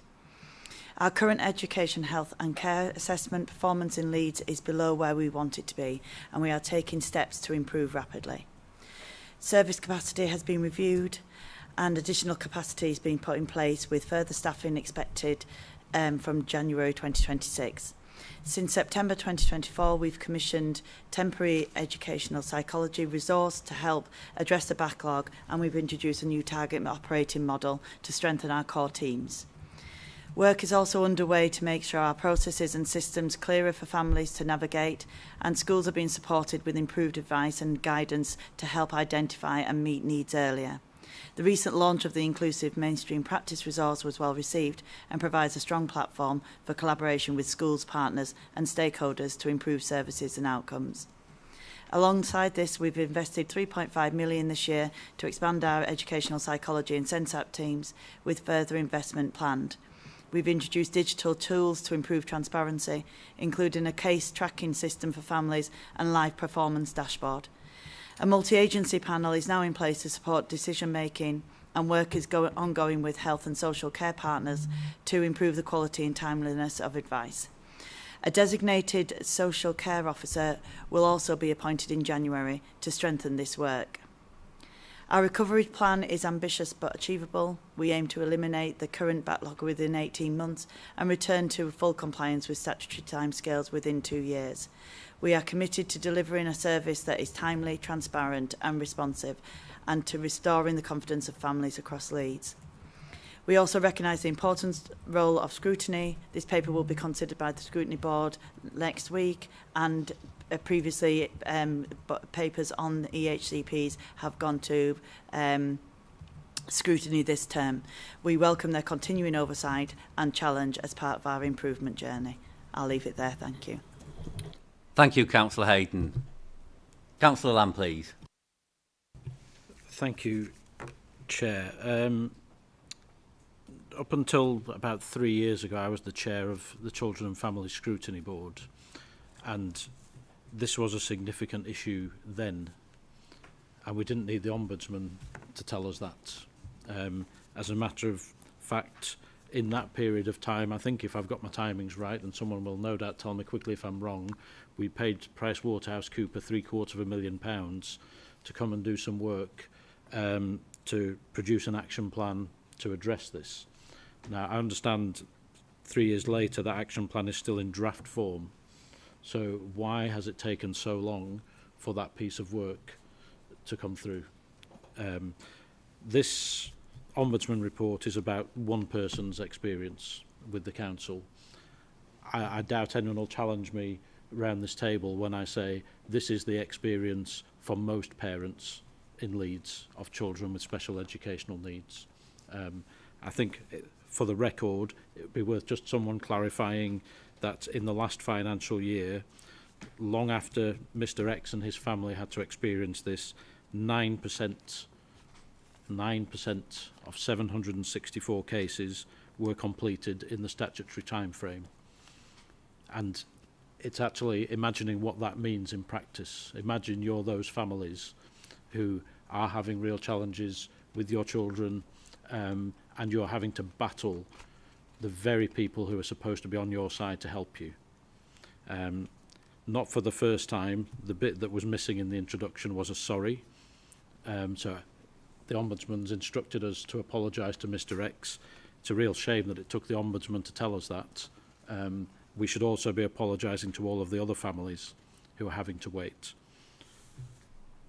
Our current education, health and care assessment performance in Leeds is below where we want it to be, and we are taking steps to improve rapidly. Service capacity has been reviewed and additional capacity has been put in place with further staffing expected from January 2026. Since September 2024, we've commissioned temporary educational psychology resource to help address the backlog, and we've introduced a new target operating model to strengthen our core teams. Work is also underway to make sure our processes and systems clearer for families to navigate, and schools are being supported with improved advice and guidance to help identify and meet needs earlier. The recent launch of the Inclusive Mainstream Practice resource was well received and provides a strong platform for collaboration with schools, partners and stakeholders to improve services and outcomes. Alongside this, we've invested £3.5 million this year to expand our educational psychology and SENSAP teams, with further investment planned. We've introduced digital tools to improve transparency, including a case tracking system for families and live performance dashboard. A multi-agency panel is now in place to support decision-making, and work is ongoing with health and social care partners to improve the quality and timeliness of advice. A designated social care officer will also be appointed in January to strengthen this work. Our recovery plan is ambitious but achievable. We aim to eliminate the current backlog within 18 months and return to full compliance with statutory timescales within 2 years. We are committed to delivering a service that is timely, transparent and responsive, and to restoring the confidence of families across Leeds. We also recognise the important role of scrutiny. This paper will be considered by the Scrutiny Board next week, and previously papers on EHCPs have gone to scrutiny this term. We welcome their continuing oversight and challenge as part of our improvement journey. I'll leave it there, thank you. Thank you, Councillor Hayden. Councillor Lamb, please. Thank you, Chair. Up until about 3 years ago, I was the chair of the Children and Family Scrutiny Board, and this was a significant issue then, and we didn't need the Ombudsman to tell us that. As a matter of fact, in that period of time, I think if I've got my timings right, and someone will no doubt tell me quickly if I'm wrong, we paid PricewaterhouseCoopers £750,000 to come and do some work to produce an action plan to address this. Now, I understand 3 years later that action plan is still in draft form. So why has it taken so long for that piece of work to come through? This Ombudsman report is about one person's experience with the council. I doubt anyone will challenge me around this table when I say this is the experience for most parents in Leeds of children with special educational needs. I think, for the record, it would be worth just someone clarifying that in the last financial year, long after Mr. X and his family had to experience this, 9% 9% of 764 cases were completed in the statutory time frame. And it's actually imagining what that means in practice. Imagine you're those families who are having real challenges with your children, and you're having to battle the very people who are supposed to be on your side to help you. Not for the first time. The bit that was missing in the introduction was a sorry. So the Ombudsman's instructed us to apologise to Mr X. It's a real shame that it took the Ombudsman to tell us that. We should also be apologising to all of the other families who are having to wait.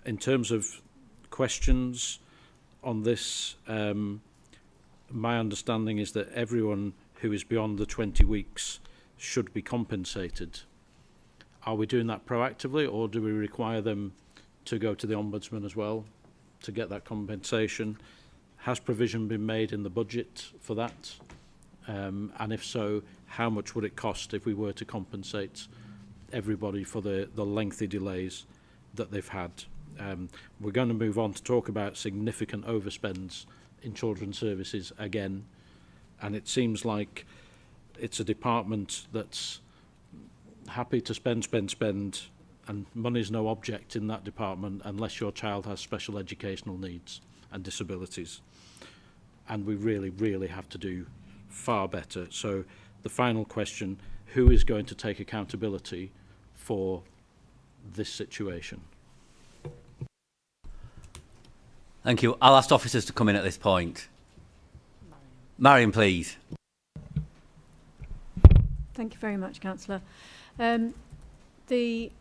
In terms of questions on this, my understanding is that everyone who is beyond the 20 weeks should be compensated. Are we doing that proactively, or do we require them to go to the Ombudsman as well to get that compensation? Has provision been made in the budget for that? And if so, how much would it cost if we were to compensate everybody for the lengthy delays that they've had? We're going to move on to talk about significant overspends in children's services again, and it seems like it's a department that's happy to spend, and money's no object in that department unless your child has special educational needs and disabilities. And we really, really have to do far better. So the final question, who is going to take accountability for this situation? Thank you. I'll ask officers to come in at this point. Marion, please. Thank you very much, Councillor. The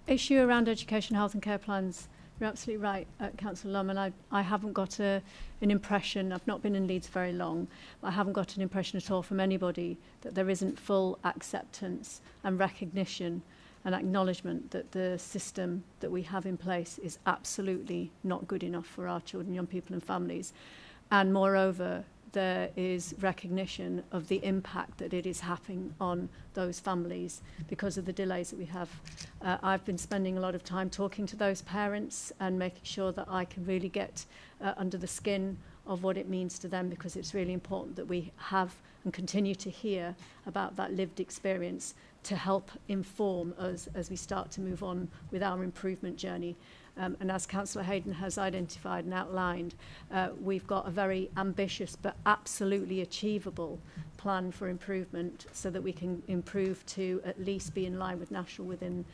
issue around education, health and care plans, you're absolutely right, Councillor Lum, and I haven't got an impression, I've not been in Leeds very long, but I haven't got an impression at all from anybody that there isn't full acceptance and recognition and acknowledgement that the system that we have in place is absolutely not good enough for our children, young people and families. And moreover, there is recognition of the impact that it is having on those families because of the delays that we have. I've been spending a lot of time talking to those parents and making sure that I can really get under the skin of what it means to them, because it's really important that we have and continue to hear about that lived experience to help inform us as we start to move on with our improvement journey. And as Councillor Hayden has identified and outlined, we've got a very ambitious but absolutely achievable plan for improvement so that we can improve to at least be in line with national within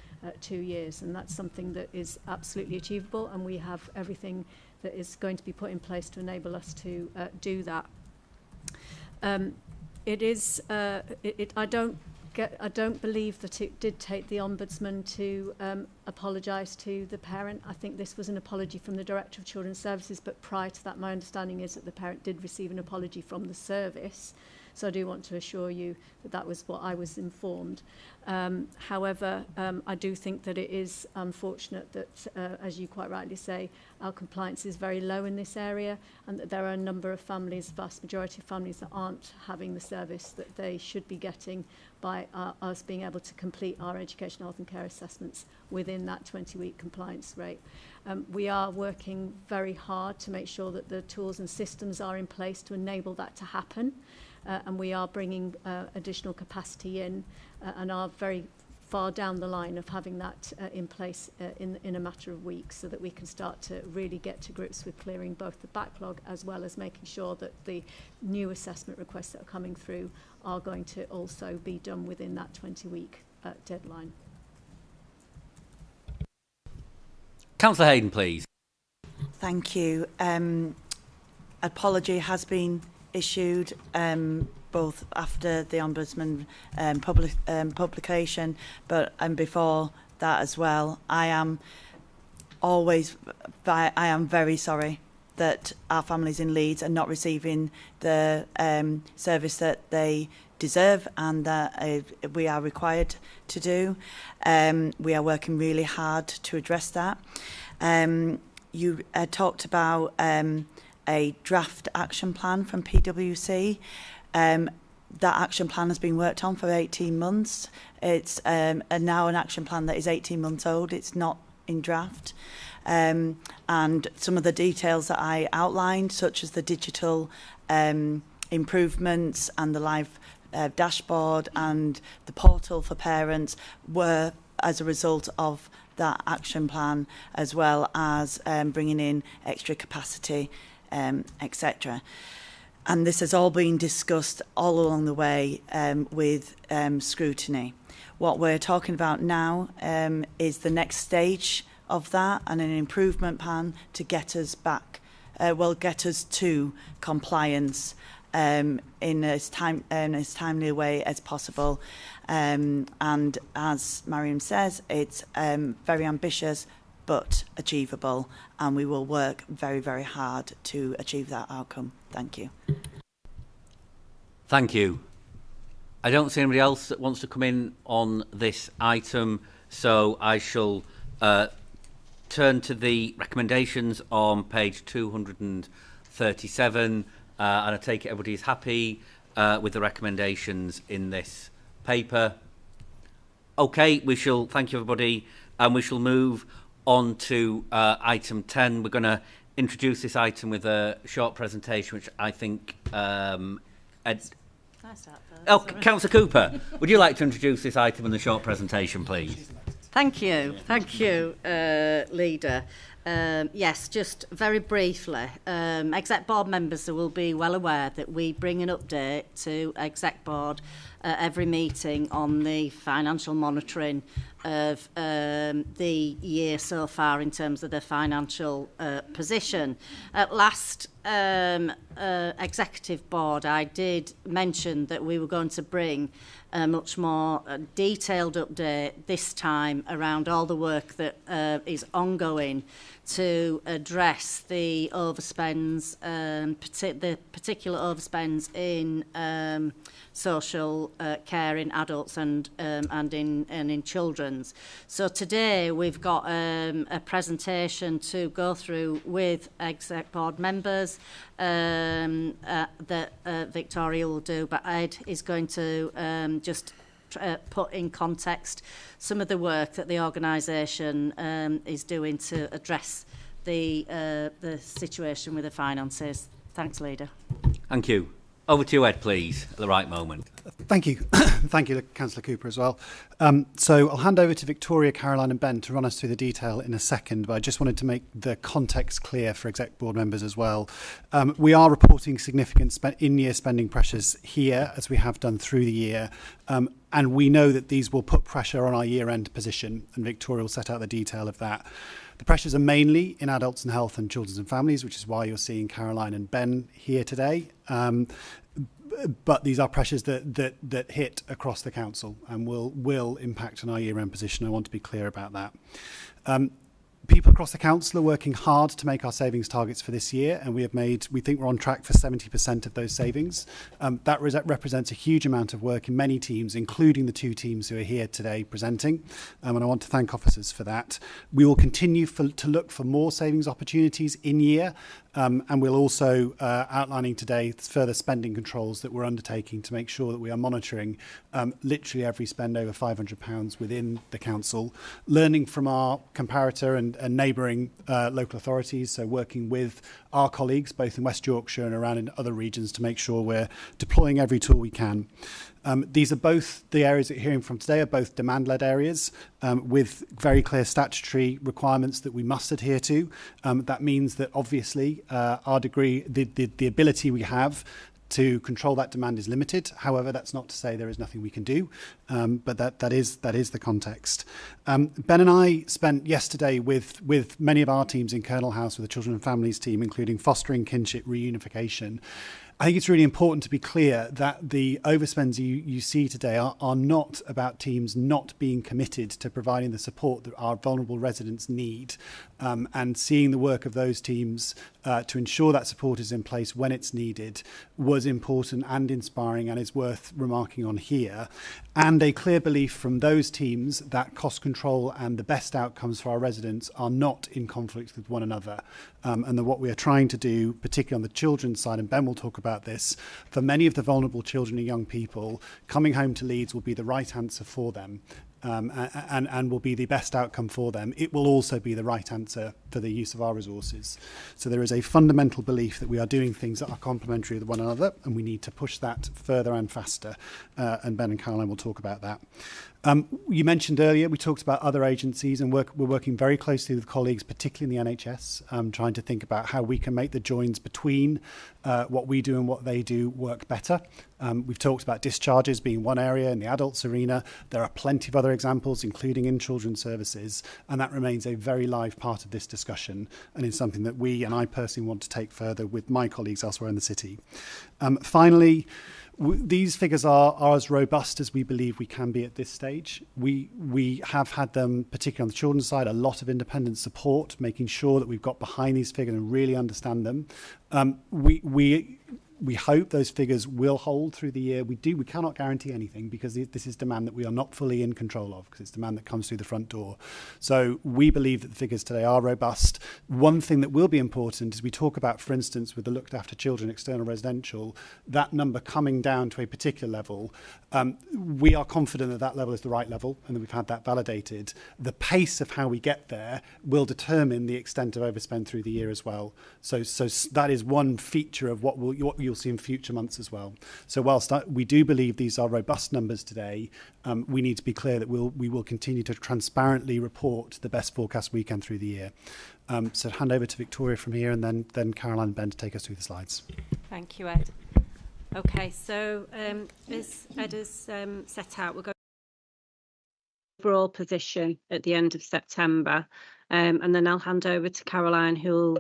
2 years. And that's something that is absolutely achievable, and we have everything that is going to be put in place to enable us to do that. I don't believe that it did take the Ombudsman to apologise to the parent. I think this was an apology from the Director of Children's Services, but prior to that, my understanding is that the parent did receive an apology from the service. So I do want to assure you that that was what I was informed. However, I do think that it is unfortunate that, as you quite rightly say, our compliance is very low in this area, and that there are a number of families, vast majority of families, that aren't having the service that they should be getting by us being able to complete our education, health and care assessments within that 20-week compliance rate. We are working very hard to make sure that the tools and systems are in place to enable that to happen. And we are bringing additional capacity in and are very far down the line of having that in place in a matter of weeks, so that we can start to really get to grips with clearing both the backlog as well as making sure that the new assessment requests that are coming through are going to also be done within that 20-week deadline. Councillor Hayden, please. Thank you. Apology has been issued both after the Ombudsman publication, but before that as well. I am very sorry that our families in Leeds are not receiving the service that they deserve and that we are required to do. We are working really hard to address that. You talked about a draft action plan from PwC. That action plan has been worked on for 18 months. It's now an action plan that is 18 months old. It's not in draft. And some of the details that I outlined, such as the digital improvements and the live dashboard and the portal for parents, were as a result of that action plan, as well as bringing in extra capacity, etc. And this has all been discussed all along the way with scrutiny. What we're talking about now is the next stage of that, and an improvement plan to get us back, get us to compliance in as timely a way as possible. And as Mariam says, it's very ambitious but achievable, and we will work very, very hard to achieve that outcome. Thank you. Thank you. I don't see anybody else that wants to come in on this item, so I shall turn to the recommendations on page 237, and I take it everybody is happy with the recommendations in this paper. Okay, we shall thank you everybody, and we shall move on to item 10. We're going to introduce this item with a short presentation, which I think Councillor Cooper, would you like to introduce this item in the short presentation, please? Thank you, Leader. Yes, just very briefly, Exec Board members will be well aware that we bring an update to Exec Board every meeting on the financial monitoring of the year so far in terms of the financial position. At last Executive Board, I did mention that we were going to bring a much more detailed update this time around all the work that is ongoing to address the overspends, the particular overspends in social care in adults and in children's. So today we've got a presentation to go through with Exec Board members that Victoria will do, but Ed is going to just put in context some of the work that the organisation is doing to address the situation with the finances. Thanks, Leader. Thank you. Over to you, Ed, please, at the right moment. Thank you. Thank you, Councillor Cooper, as well. So I'll hand over to Victoria, Caroline and Ben to run us through the detail in a second, but I just wanted to make the context clear for Exec Board members as well. We are reporting significant in-year spending pressures here, as we have done through the year, and we know that these will put pressure on our year-end position, and Victoria will set out the detail of that. The pressures are mainly in adults and health and children and families, which is why you're seeing Caroline and Ben here today. But these are pressures that hit across the council and will impact on our year-end position. I want to be clear about that. People across the council are working hard to make our savings targets for this year, and we think we're on track for 70% of those savings. That represents a huge amount of work in many teams, including the two teams who are here today presenting, and I want to thank officers for that. We will continue to look for more savings opportunities in year, and we'll also outlining today further spending controls that we're undertaking to make sure that we are monitoring literally every spend over £500 within the council, learning from our comparator and neighbouring local authorities, so working with our colleagues both in West Yorkshire and around in other regions to make sure we're deploying every tool we can. These are both, the areas that you're hearing from today are both demand-led areas with very clear statutory requirements that we must adhere to. That means that obviously our degree, the ability we have to control that demand is limited. However, that's not to say there is nothing we can do, but that is the context. Ben and I spent yesterday with many of our teams in Colonel House with the Children and Families team, including fostering kinship reunification. I think it's really important to be clear that the overspends you see today are not about teams not being committed to providing the support that our vulnerable residents need, and seeing the work of those teams to ensure that support is in place when it's needed was important and inspiring and is worth remarking on here. And a clear belief from those teams that cost control and the best outcomes for our residents are not in conflict with one another. And that what we are trying to do, particularly on the children's side, and Ben will talk about this, for many of the vulnerable children and young people, coming home to Leeds will be the right answer for them. and will be the best outcome for them. It will also be the right answer for the use of our resources. So there is a fundamental belief that we are doing things that are complementary with one another, and we need to push that further and faster. And Ben and Caroline will talk about that. You mentioned earlier, we talked about other agencies, and we're working very closely with colleagues, particularly in the NHS, trying to think about how we can make the joins between what we do and what they do work better. We've talked about discharges being one area in the adults arena. There are plenty of other examples, including in children's services, and that remains a very live part of this discussion, and is something that we and I personally want to take further with my colleagues elsewhere in the city. Finally, these figures are as robust as we believe we can be at this stage. We have had them, particularly on the children's side, a lot of independent support, making sure that we've got behind these figures and really understand them. We hope those figures will hold through the year. We cannot guarantee anything, because this is demand that we are not fully in control of, because it's demand that comes through the front door. So we believe that the figures today are robust. One thing that will be important is we talk about, for instance, with the looked after children external residential, that number coming down to a particular level. We are confident that that level is the right level, and that we've had that validated. The pace of how we get there will determine the extent of overspend through the year as well. So that is one feature of what you'll see in future months as well. So whilst we do believe these are robust numbers today, we need to be clear that we will continue to transparently report the best forecast we can through the year. So hand over to Victoria from here, and then Caroline and Ben to take us through the slides. Thank you, Ed. Okay, so as Ed has set out, we're going to overall position at the end of September, and then I'll hand over to Caroline, who'll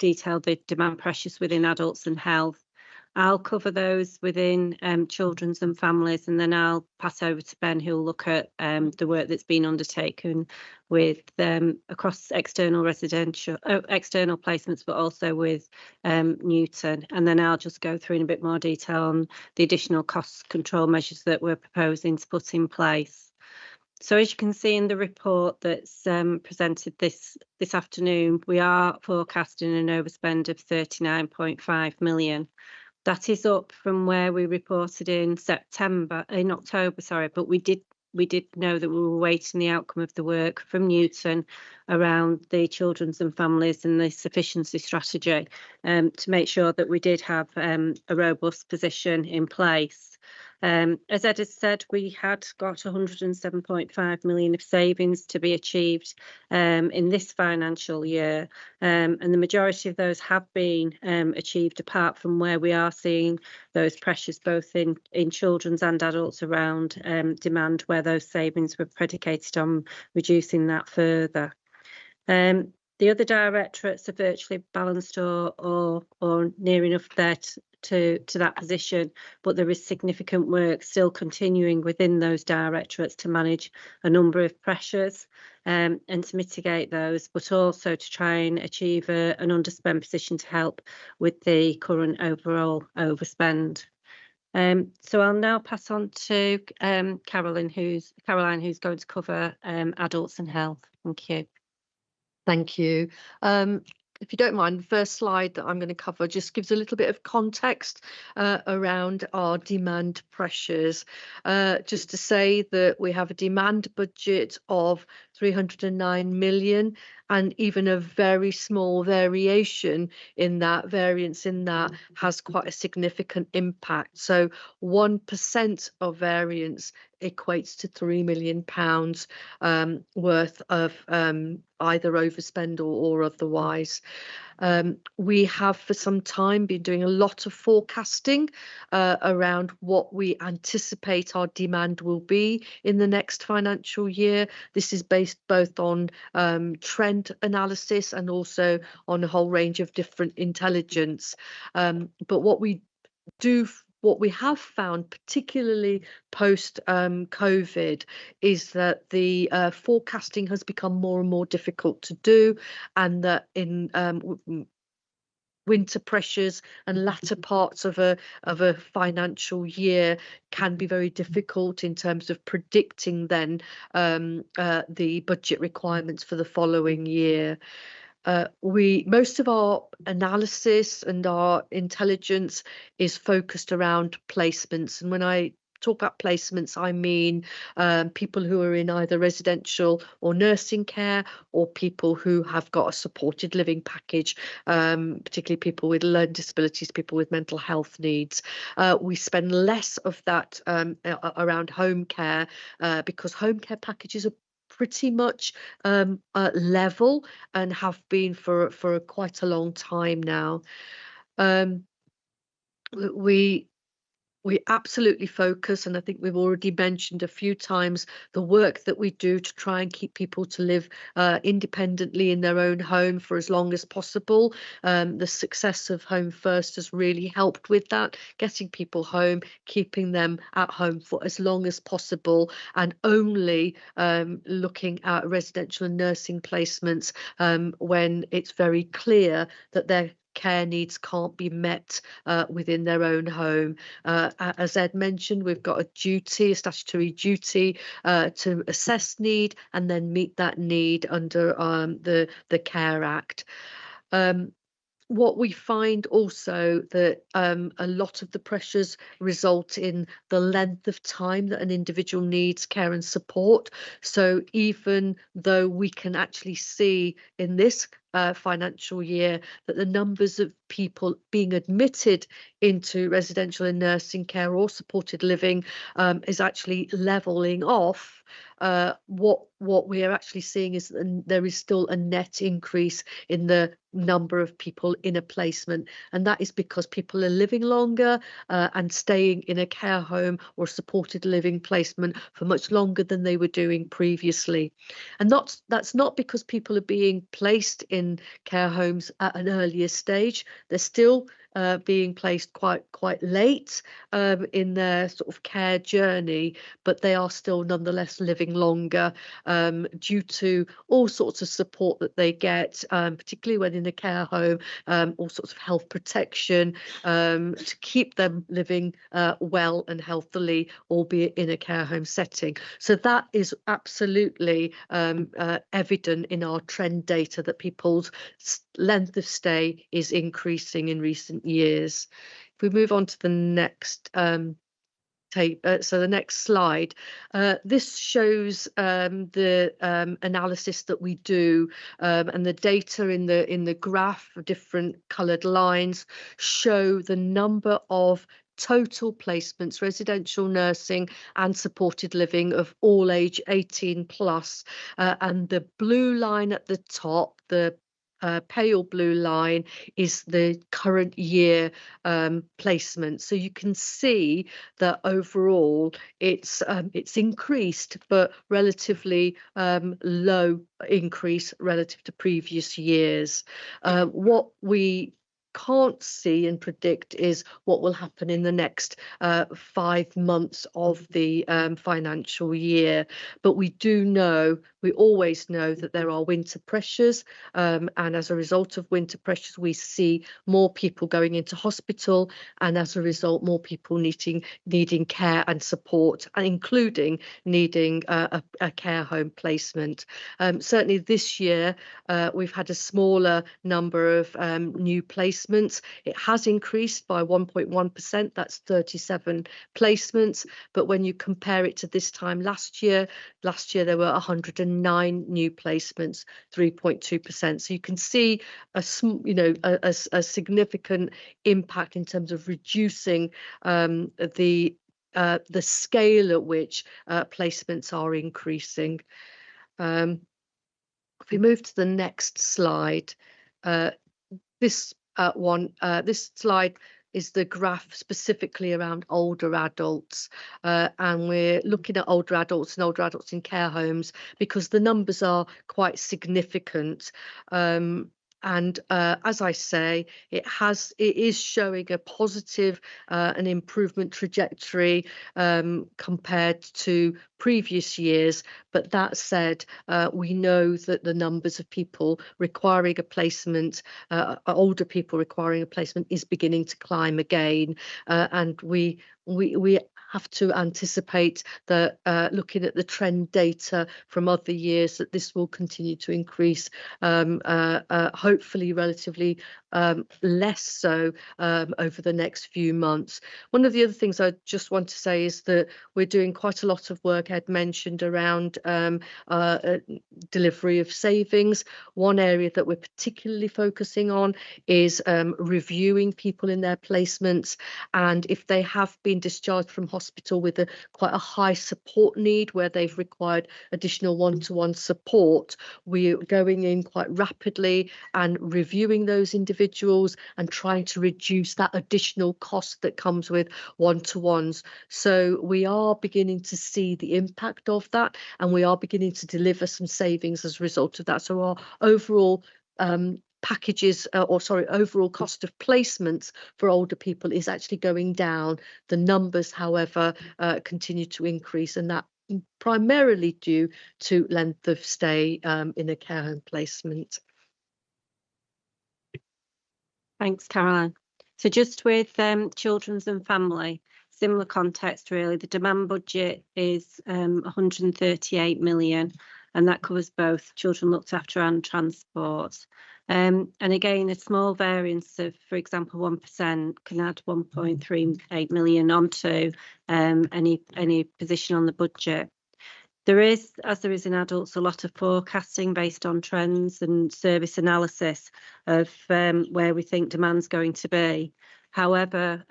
detail the demand pressures within adults and health. I'll cover those within children's and families, and then I'll pass over to Ben, who'll look at the work that's been undertaken with across external placements, but also with Newton. And then I'll just go through in a bit more detail on the additional cost control measures that we're proposing to put in place. So as you can see in the report that's presented this afternoon, we are forecasting an overspend of 39.5 million. That is up from where we reported in October, but we did know that we were waiting the outcome of the work from Newton around the children's and families and the sufficiency strategy to make sure that we did have a robust position in place. As Ed has said, we had got 107.5 million of savings to be achieved in this financial year, and the majority of those have been achieved, apart from where we are seeing those pressures both in children's and adults around demand, where those savings were predicated on reducing that further. The other directorates are virtually balanced or near enough there to that position, but there is significant work still continuing within those directorates to manage a number of pressures and to mitigate those, but also to try and achieve an underspend position to help with the current overall overspend. So I'll now pass on to Caroline, who's going to cover adults and health. Thank you. Thank you. If you don't mind, the first slide that I'm going to cover just gives a little bit of context around our demand pressures. Just to say that we have a demand budget of 309 million, and even a very small variation in that, variance in that, has quite a significant impact. So 1% of variance equates to £3 million worth of either overspend or otherwise. We have for some time been doing a lot of forecasting around what we anticipate our demand will be in the next financial year. This is based both on trend analysis and also on a whole range of different intelligence. But what we have found, particularly post COVID, is that the forecasting has become more and more difficult to do, and that in winter pressures and latter parts of a financial year can be very difficult in terms of predicting then the budget requirements for the following year. Most of our analysis and our intelligence is focused around placements, and when I talk about placements, I mean people who are in either residential or nursing care, or people who have got a supported living package, particularly people with learning disabilities, people with mental health needs. We spend less of that around home care because home care packages are pretty much level and have been for quite a long time now. We absolutely focus, and I think we've already mentioned a few times, the work that we do to try and keep people to live independently in their own home for as long as possible. The success of Home First has really helped with that, getting people home, keeping them at home for as long as possible, and only looking at residential and nursing placements when it's very clear that their care needs can't be met within their own home. As Ed mentioned, we've got a statutory duty to assess need and then meet that need under the Care Act. What we find also that a lot of the pressures result in the length of time that an individual needs care and support. So even though we can actually see in this financial year that the numbers of people being admitted into residential and nursing care or supported living is actually levelling off, what we are actually seeing is that there is still a net increase in the number of people in a placement, and that is because people are living longer and staying in a care home or supported living placement for much longer than they were doing previously. And that's not because people are being placed in care homes at an earlier stage. They're still being placed quite late in their sort of care journey, but they are still nonetheless living longer due to all sorts of support that they get, particularly when in a care home, all sorts of health protection to keep them living well and healthily, albeit in a care home setting. So that is absolutely evident in our trend data that people's length of stay is increasing in recent years. If we move on to the next so the next slide, this shows the analysis that we do, and the data in the graph of different coloured lines show the number of total placements, residential nursing and supported living of all age 18 plus, and the blue line at the top, the pale blue line, is the current year placement. So you can see that overall it's increased, but relatively low increase relative to previous years. What we can't see and predict is what will happen in the next 5 months of the financial year, but we always know that there are winter pressures, and as a result of winter pressures we see more people going into hospital, and as a result more people needing care and support, including needing a care home placement. Certainly this year we've had a smaller number of new placements. It has increased by 1.1%, that's 37 placements, but when you compare it to this time last year there were 109 new placements, 3.2%. So you can see a significant impact in terms of reducing the scale at which placements are increasing. If we move to the next slide, this slide is the graph specifically around older adults, and we're looking at older adults and older adults in care homes because the numbers are quite significant. And as I say, it is showing a positive an improvement trajectory compared to previous years. But that said, we know that the numbers of people requiring a placement, older people requiring a placement, is beginning to climb again, and we have to anticipate that looking at the trend data from other years that this will continue to increase, hopefully relatively less so over the next few months. One of the other things I just want to say is that we're doing quite a lot of work, Ed mentioned, around delivery of savings. One area that we're particularly focusing on is reviewing people in their placements, and if they have been discharged from hospital with quite a high support need where they've required additional one-to-one support, we're going in quite rapidly and reviewing those individuals and trying to reduce that additional cost that comes with one-to-ones. So we are beginning to see the impact of that, and we are beginning to deliver some savings as a result of that. So our overall overall cost of placements for older people is actually going down. The numbers, however, continue to increase, and that primarily due to length of stay in a care home placement. Thanks, Caroline. So just with children's and family, similar context really, the demand budget is 138 million, and that covers both children looked after and transport. And again, a small variance of, for example, 1% can add 1.38 million onto any position on the budget. There is, as there is in adults, a lot of forecasting based on trends and service analysis of where we think demand's going to be. However,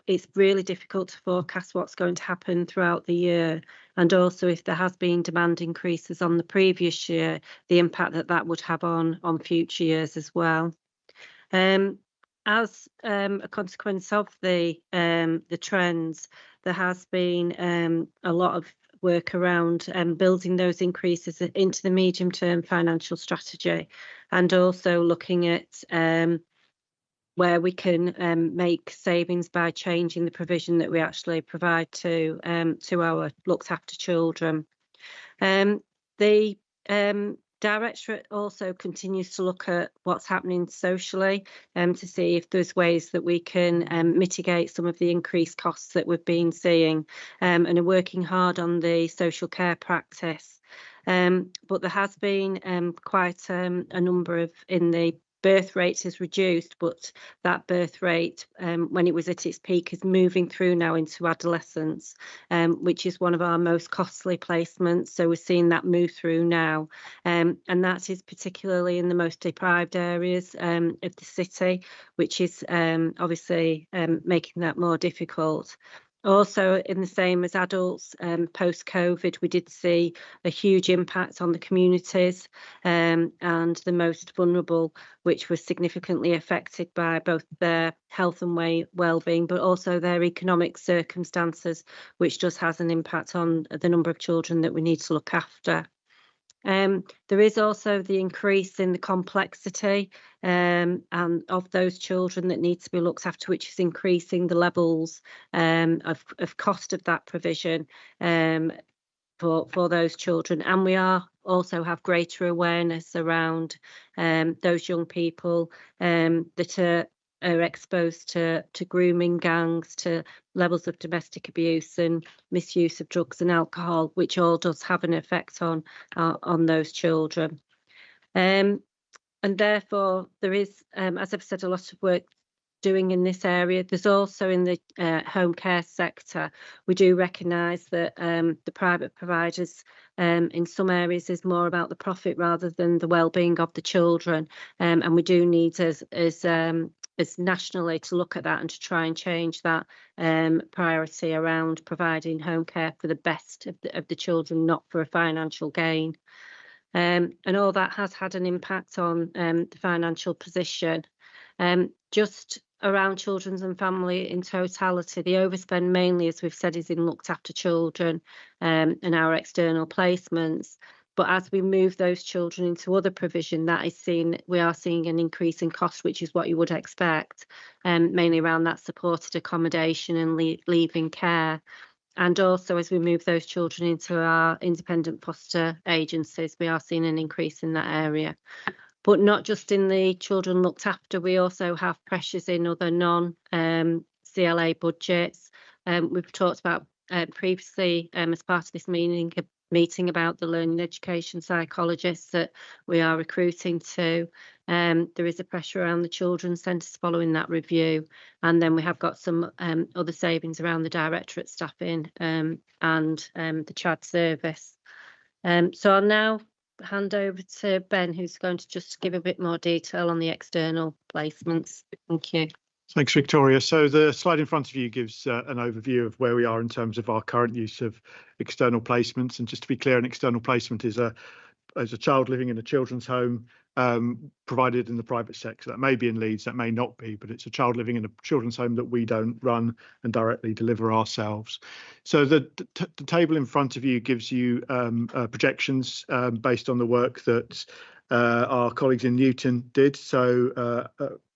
it's really difficult to forecast what's going to happen throughout the year, and also if there has been demand increases on the previous year, the impact that would have on future years as well. As a consequence of the trends, there has been a lot of work around building those increases into the medium-term financial strategy, and also looking at where we can make savings by changing the provision that we actually provide to our looked after children. The Directorate also continues to look at what's happening socially to see if there's ways that we can mitigate some of the increased costs that we've been seeing, and are working hard on the social care practice. But there has been quite a number of, in the birth rate has reduced, but that birth rate, when it was at its peak, is moving through now into adolescence, which is one of our most costly placements. So we're seeing that move through now, and that is particularly in the most deprived areas of the city, which is obviously making that more difficult. Also, in the same as adults, post-COVID, we did see a huge impact on the communities and the most vulnerable, which was significantly affected by both their health and well-being, but also their economic circumstances, which just has an impact on the number of children that we need to look after. There is also the increase in the complexity and of those children that need to be looked after, which is increasing the levels of cost of that provision for those children. And we also have greater awareness around those young people that are exposed to grooming gangs, to levels of domestic abuse and misuse of drugs and alcohol, which all does have an effect on those children. And therefore, there is, as I've said, a lot of work doing in this area. There's also in the home care sector, we do recognise that the private providers in some areas is more about the profit rather than the well-being of the children, and we do need as nationally to look at that and to try and change that priority around providing home care for the best of the children, not for a financial gain. And all that has had an impact on the financial position. Just around children's and family in totality, the overspend mainly, as we've said, is in looked after children and our external placements. But as we move those children into other provision, we are seeing an increase in cost, which is what you would expect, mainly around that supported accommodation and leaving care. And also, as we move those children into our independent foster agencies, we are seeing an increase in that area. But not just in the children looked after, we also have pressures in other non-CLA budgets. We've talked about previously, as part of this meeting, meeting about the learning education psychologists that we are recruiting to. There is a pressure around the children's centres following that review, and then we have got some other savings around the directorate staffing and the CHAD service. So I'll now hand over to Ben, who's going to just give a bit more detail on the external placements. Thank you. Thanks, Victoria. So the slide in front of you gives an overview of where we are in terms of our current use of external placements. And just to be clear, an external placement is a child living in a children's home provided in the private sector. That may be in Leeds, that may not be, but it's a child living in a children's home that we don't run and directly deliver ourselves. So the table in front of you gives you projections based on the work that our colleagues in Newton did. So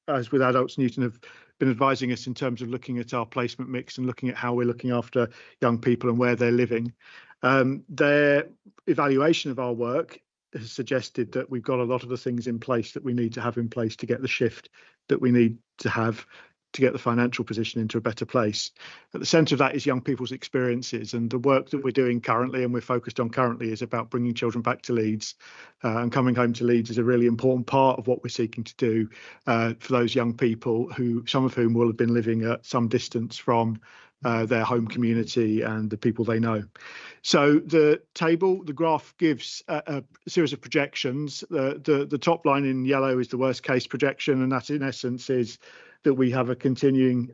as with adults, Newton have been advising us in terms of looking at our placement mix and looking at how we're looking after young people and where they're living. Their evaluation of our work has suggested that we've got a lot of the things in place that we need to have in place to get the shift that we need to have to get the financial position into a better place. At the centre of that is young people's experiences, and the work that we're doing currently and we're focused on currently is about bringing children back to Leeds, and coming home to Leeds is a really important part of what we're seeking to do for those young people, who some of whom will have been living at some distance from their home community and the people they know. So the graph gives a series of projections. The top line in yellow is the worst case projection, and that in essence is that we have a continuing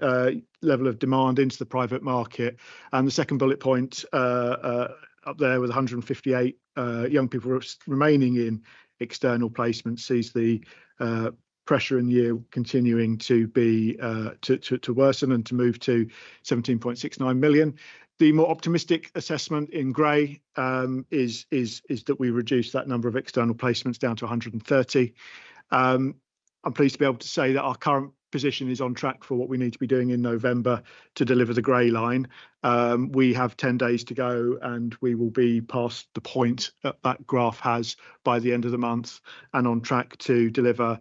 level of demand into the private market. And the second bullet point up there with 158 young people remaining in external placements sees the pressure in the year continuing to be to worsen and to move to 17.69 million. The more optimistic assessment in grey is that we reduce that number of external placements down to 130. I'm pleased to be able to say that our current position is on track for what we need to be doing in November to deliver the grey line. We have 10 days to go, and we will be past the point that graph has by the end of the month, and on track to deliver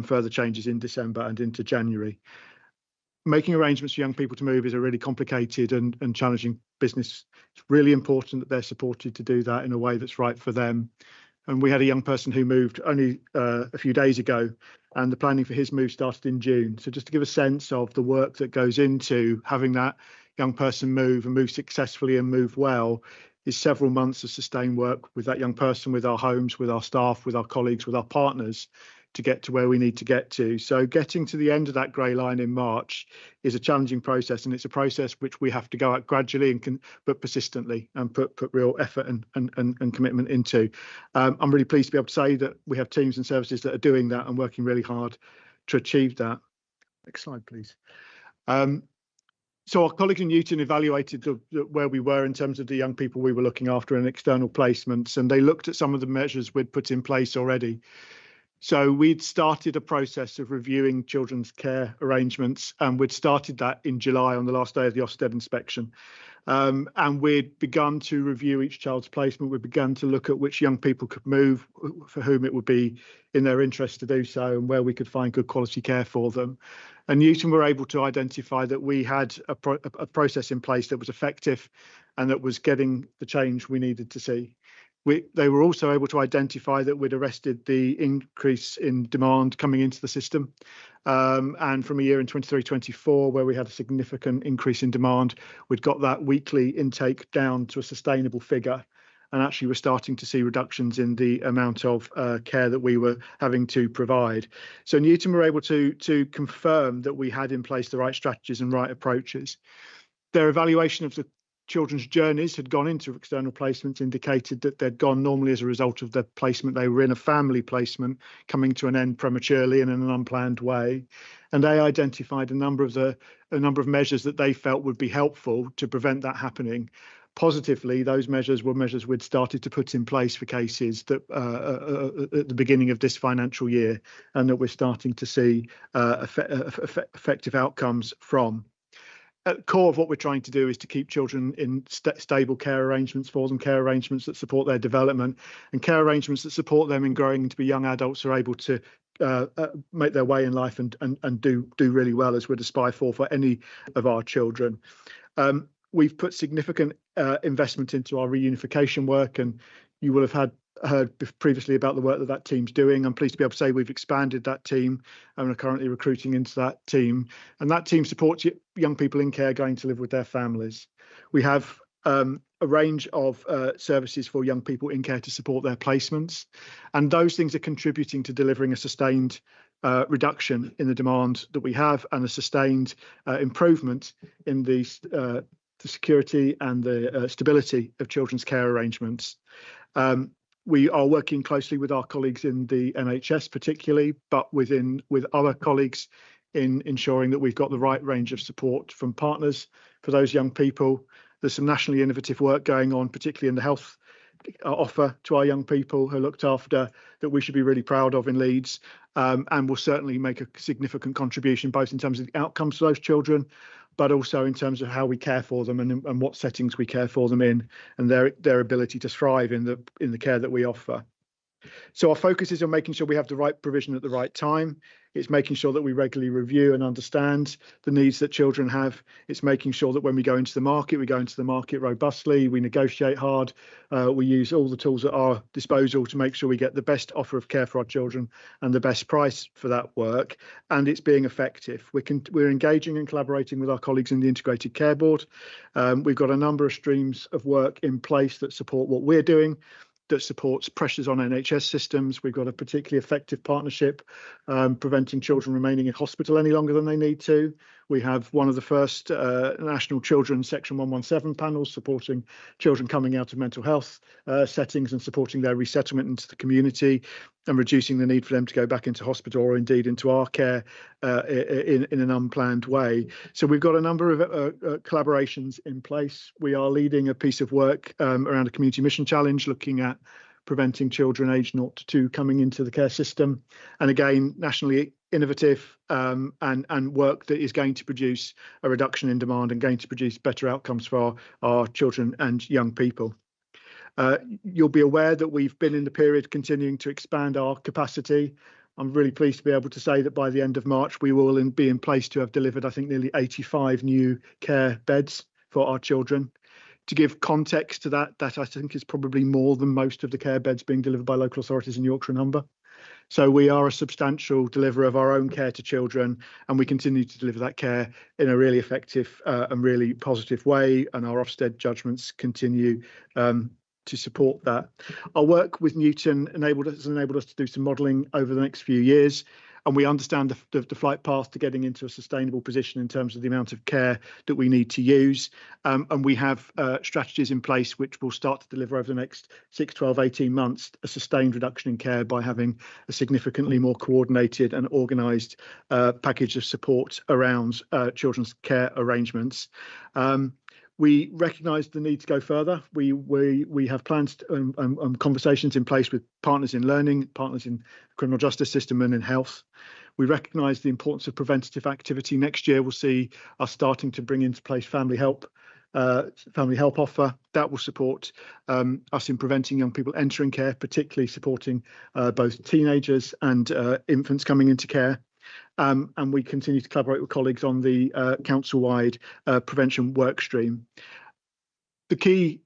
further changes in December and into January. Making arrangements for young people to move is a really complicated and challenging business. It's really important that they're supported to do that in a way that's right for them. And we had a young person who moved only a few days ago, and the planning for his move started in June. So just to give a sense of the work that goes into having that young person move and move successfully and move well is several months of sustained work with that young person, with our homes, with our staff, with our colleagues, with our partners, to get to where we need to get to. So getting to the end of that grey line in March is a challenging process, and it's a process which we have to go at gradually but persistently, and put real effort and commitment into. I'm really pleased to be able to say that we have teams and services that are doing that and working really hard to achieve that. Next slide, please. So our colleagues in Newton evaluated where we were in terms of the young people we were looking after in external placements, and they looked at some of the measures we'd put in place already. So we'd started a process of reviewing children's care arrangements, and we'd started that in July on the last day of the Ofsted inspection. And we'd begun to review each child's placement. We began to look at which young people could move, for whom it would be in their interest to do so, and where we could find good quality care for them. And Newton were able to identify that we had a process in place that was effective and that was getting the change we needed to see. They were also able to identify that we'd arrested the increase in demand coming into the system. And from a year in 23-24, where we had a significant increase in demand, we'd got that weekly intake down to a sustainable figure. And actually, we're starting to see reductions in the amount of care that we were having to provide. So Newton were able to confirm that we had in place the right strategies and right approaches. Their evaluation of the children's journeys had gone into external placements indicated that they'd gone normally as a result of their placement. They were in a family placement coming to an end prematurely and in an unplanned way. And they identified a number of measures that they felt would be helpful to prevent that happening. Positively, those measures were measures we'd started to put in place for cases that at the beginning of this financial year, and that we're starting to see effective outcomes from. At the core of what we're trying to do is to keep children in stable care arrangements for them, care arrangements that support their development, and care arrangements that support them in growing into be young adults who are able to make their way in life and do really well, as we'd aspire for any of our children. We've put significant investment into our reunification work, and you will have heard previously about the work that team's doing. I'm pleased to be able to say we've expanded that team and are currently recruiting into that team. And that team supports young people in care going to live with their families. We have a range of services for young people in care to support their placements. And those things are contributing to delivering a sustained reduction in the demand that we have, and a sustained improvement in the security and the stability of children's care arrangements. We are working closely with our colleagues in the NHS particularly, but with other colleagues in ensuring that we've got the right range of support from partners for those young people. There's some nationally innovative work going on, particularly in the health offer to our young people who are looked after, that we should be really proud of in Leeds, and will certainly make a significant contribution, both in terms of the outcomes for those children, but also in terms of how we care for them and what settings we care for them in, and their ability to thrive in the care that we offer. So our focus is on making sure we have the right provision at the right time. It's making sure that we regularly review and understand the needs that children have. It's making sure that when we go into the market, we go into the market robustly, we negotiate hard, we use all the tools at our disposal to make sure we get the best offer of care for our children and the best price for that work, and it's being effective. We're engaging and collaborating with our colleagues in the Integrated Care Board. We've got a number of streams of work in place that support what we're doing, that supports pressures on NHS systems. We've got a particularly effective partnership preventing children remaining in hospital any longer than they need to. We have one of the first national children's Section 117 panels supporting children coming out of mental health settings and supporting their resettlement into the community and reducing the need for them to go back into hospital or indeed into our care in an unplanned way. So we've got a number of collaborations in place. We are leading a piece of work around a community mission challenge looking at preventing children aged 0 to 2 coming into the care system. And again, nationally innovative and work that is going to produce a reduction in demand and going to produce better outcomes for our children and young people. You'll be aware that we've been in the period continuing to expand our capacity. I'm really pleased to be able to say that by the end of March, we will be in place to have delivered, I think, nearly 85 new care beds for our children. To give context to that I think is probably more than most of the care beds being delivered by local authorities in Yorkshire and Humber. So we are a substantial deliverer of our own care to children, and we continue to deliver that care in a really effective and really positive way, and our Ofsted judgments continue to support that. Our work with Newton has enabled us to do some modelling over the next few years, and we understand the flight path to getting into a sustainable position in terms of the amount of care that we need to use. And we have strategies in place which will start to deliver over the next 6, 12, 18 months a sustained reduction in care by having a significantly more coordinated and organised package of support around children's care arrangements. We recognise the need to go further. We have plans and conversations in place with partners in learning, partners in the criminal justice system and in health. We recognise the importance of preventative activity. Next year, we'll see us starting to bring into place family help offer that will support us in preventing young people entering care, particularly supporting both teenagers and infants coming into care. And we continue to collaborate with colleagues on the council-wide prevention work stream. The key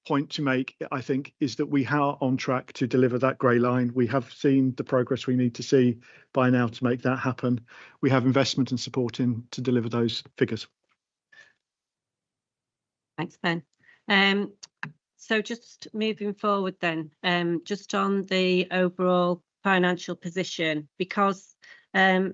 point to make, I think, is that we are on track to deliver that grey line. We have seen the progress we need to see by now to make that happen. We have investment and support in to deliver those figures. Thanks, Ben. So just moving forward then, just on the overall financial position, because of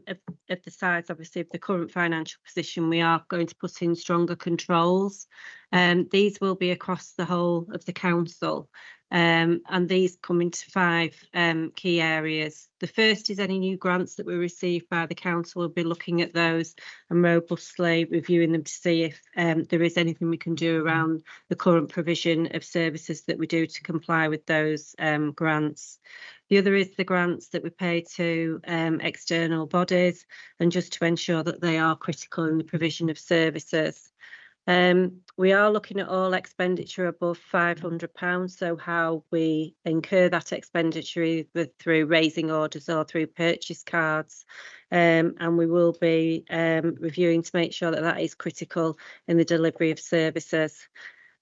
the size, obviously, of the current financial position, we are going to put in stronger controls. These will be across the whole of the council, and these come into 5 key areas. The first is any new grants that we receive by the council. We'll be looking at those and robustly reviewing them to see if there is anything we can do around the current provision of services that we do to comply with those grants. The other is the grants that we pay to external bodies, and just to ensure that they are critical in the provision of services. We are looking at all expenditure above £500, so how we incur that expenditure either through raising orders or through purchase cards, and we will be reviewing to make sure that that is critical in the delivery of services.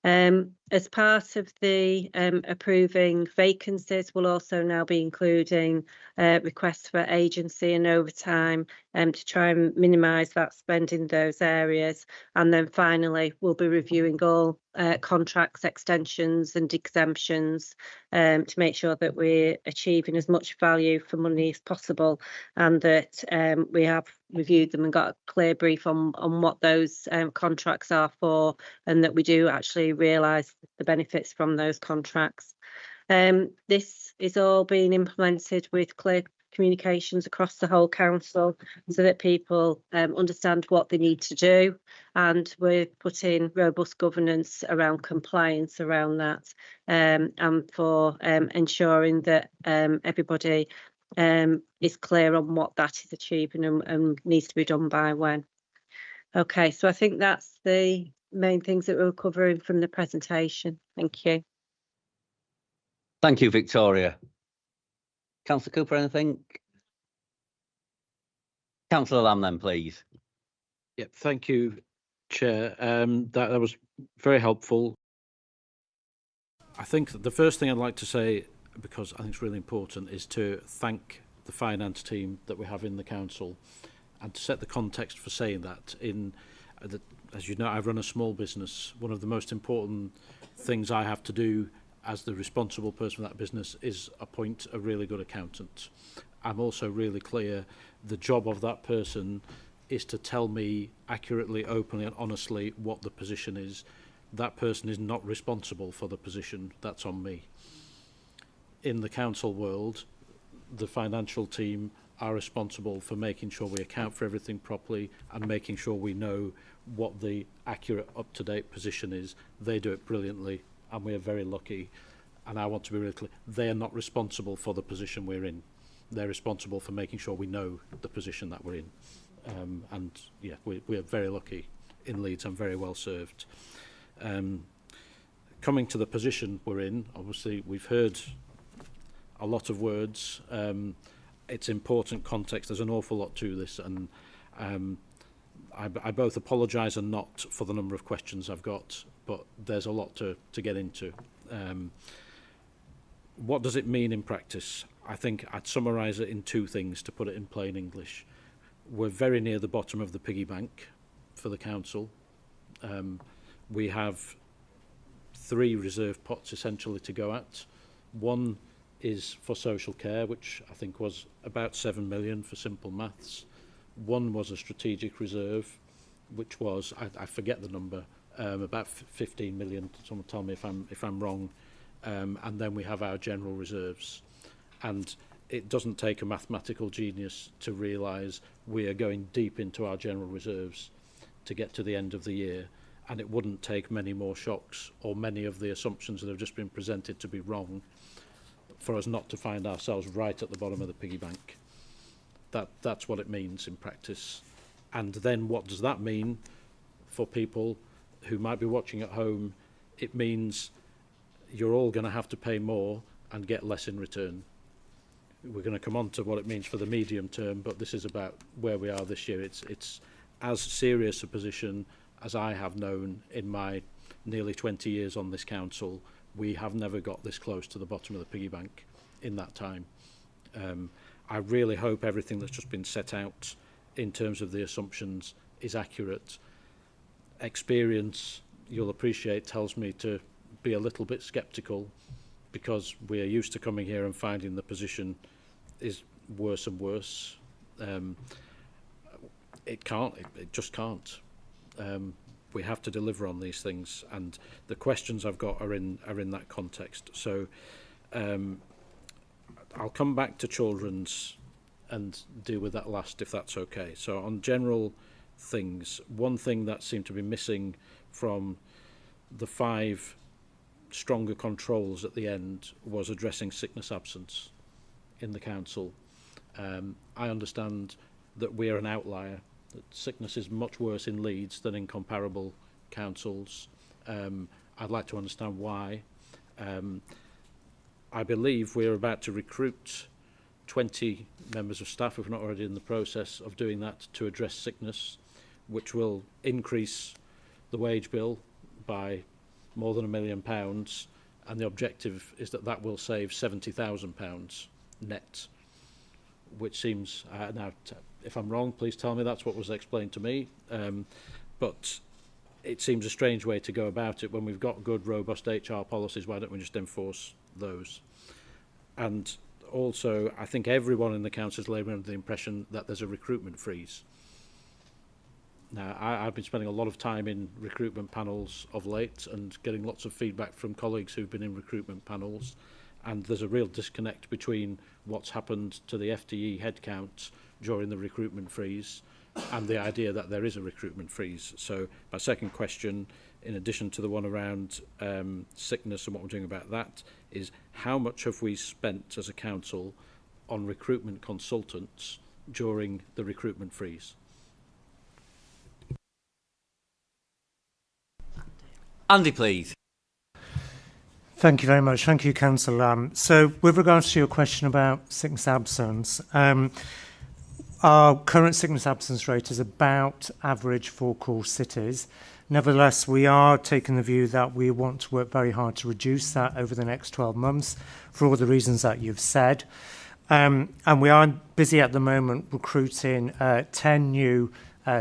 As part of the approving vacancies, we'll also now be including requests for agency and overtime to try and minimise that spend in those areas. And then finally, we'll be reviewing all contracts, extensions and exemptions to make sure that we're achieving as much value for money as possible, and that we have reviewed them and got a clear brief on what those contracts are for, and that we do actually realise the benefits from those contracts. This is all being implemented with clear communications across the whole council so that people understand what they need to do, and we're putting robust governance around compliance around that, and for ensuring that everybody is clear on what that is achieving and needs to be done by when. Okay, so I think that's the main things that we're covering from the presentation. Thank you. Thank you, Victoria. Councillor Cooper, anything? Councillor Lamb then, please. Yeah, thank you, Chair. That was very helpful. I think that the first thing I'd like to say, because I think it's really important, is to thank the finance team that we have in the council, and to set the context for saying that. As you know, I run a small business. One of the most important things I have to do as the responsible person for that business is appoint a really good accountant. I'm also really clear the job of that person is to tell me accurately, openly and honestly what the position is. That person is not responsible for the position. That's on me. In the council world, the financial team are responsible for making sure we account for everything properly and making sure we know what the accurate, up-to-date position is. They do it brilliantly, and we are very lucky. And I want to be really clear, they are not responsible for the position we're in. They're responsible for making sure we know the position that we're in. And yeah, we are very lucky in Leeds and very well served. Coming to the position we're in, obviously we've heard a lot of words. It's important context. There's an awful lot to this, and I both apologise and not for the number of questions I've got, but there's a lot to get into. What does it mean in practice? I think I'd summarise it in two things to put it in plain English. We're very near the bottom of the piggy bank for the council. We have 3 reserve pots essentially to go at. One is for social care, which I think was about 7 million for simple maths. One was a strategic reserve, which was, I forget the number, about 15 million. Someone tell me if I'm wrong. And then we have our general reserves. And it doesn't take a mathematical genius to realise we are going deep into our general reserves to get to the end of the year, and it wouldn't take many more shocks or many of the assumptions that have just been presented to be wrong for us not to find ourselves right at the bottom of the piggy bank. That's what it means in practice. And then what does that mean for people who might be watching at home? It means you're all going to have to pay more and get less in return. We're going to come on to what it means for the medium term, but this is about where we are this year. It's as serious a position as I have known in my nearly 20 years on this council. We have never got this close to the bottom of the piggy bank in that time. I really hope everything that's just been set out in terms of the assumptions is accurate. Experience, you'll appreciate, tells me to be a little bit sceptical, because we are used to coming here and finding the position is worse and worse. It just can't. We have to deliver on these things, and the questions I've got are in that context. So I'll come back to children's and deal with that last, if that's okay. So on general things, one thing that seemed to be missing from the 5 stronger controls at the end was addressing sickness absence in the council. I understand that we are an outlier, that sickness is much worse in Leeds than in comparable councils. I'd like to understand why. I believe we're about to recruit 20 members of staff, if we're not already in the process of doing that, to address sickness, which will increase the wage bill by more than £1 million, and the objective is that that will save £70,000 net, which seems, now, if I'm wrong, please tell me, that's what was explained to me, but it seems a strange way to go about it. When we've got good, robust HR policies, why don't we just enforce those? And also, I think everyone in the council is labouring under the impression that there's a recruitment freeze. Now, I've been spending a lot of time in recruitment panels of late and getting lots of feedback from colleagues who've been in recruitment panels, and there's a real disconnect between what's happened to the FTE headcount during the recruitment freeze and the idea that there is a recruitment freeze. So my second question, in addition to the one around sickness and what we're doing about that, is how much have we spent as a council on recruitment consultants during the recruitment freeze? Andy, please. Thank you very much. Thank you, Councillor. So with regards to your question about sickness absence, our current sickness absence rate is about average for core cities. Nevertheless, we are taking the view that we want to work very hard to reduce that over the next 12 months for all the reasons that you've said. And we are busy at the moment recruiting 10 new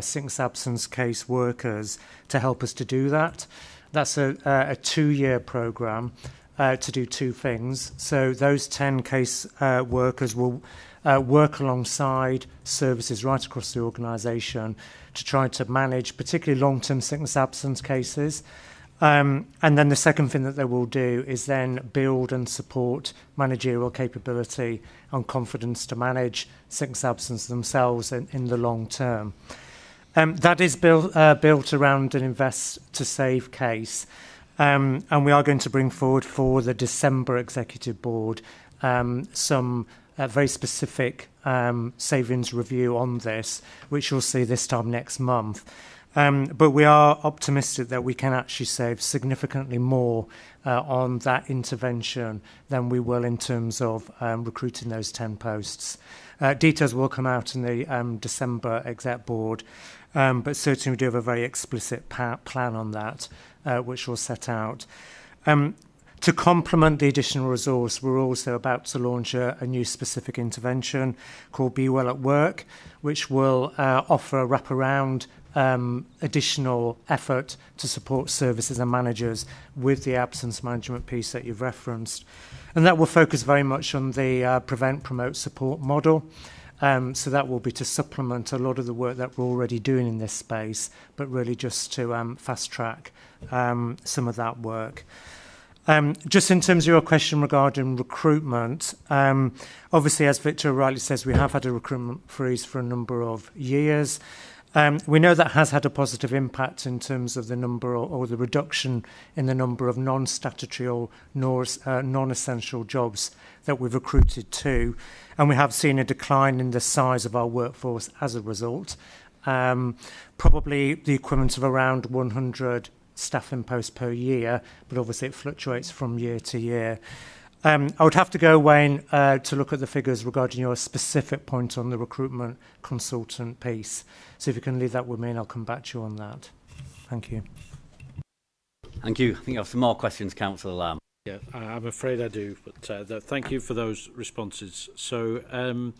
sickness absence case workers to help us to do that. That's a 2-year programme to do two things. So those 10 case workers will work alongside services right across the organisation to try to manage particularly long-term sickness absence cases. And then the second thing that they will do is then build and support managerial capability and confidence to manage sickness absence themselves in the long term. That is built around an invest to save case. And we are going to bring forward for the December Executive Board some very specific savings review on this, which you'll see this time next month. But we are optimistic that we can actually save significantly more on that intervention than we will in terms of recruiting those 10 posts. Details will come out in the December Exec Board, but certainly we do have a very explicit plan on that, which we'll set out. To complement the additional resource, we're also about to launch a new specific intervention called Be Well at Work, which will offer a wraparound additional effort to support services and managers with the absence management piece that you've referenced. And that will focus very much on the prevent, promote, support model. So that will be to supplement a lot of the work that we're already doing in this space, but really just to fast track some of that work. Just in terms of your question regarding recruitment, obviously, as Victor rightly says, we have had a recruitment freeze for a number of years. We know that has had a positive impact in terms of the number or the reduction in the number of non-statutory or non-essential jobs that we've recruited to. And we have seen a decline in the size of our workforce as a result. Probably the equivalent of around 100 staff in post per year, but obviously it fluctuates from year to year. I would have to go away to look at the figures regarding your specific point on the recruitment consultant piece. So if you can leave that with me and I'll come back to you on that. Thank you. Thank you. I think you have some more questions, Councillor Lamb. Yeah, I'm afraid I do, but thank you for those responses. So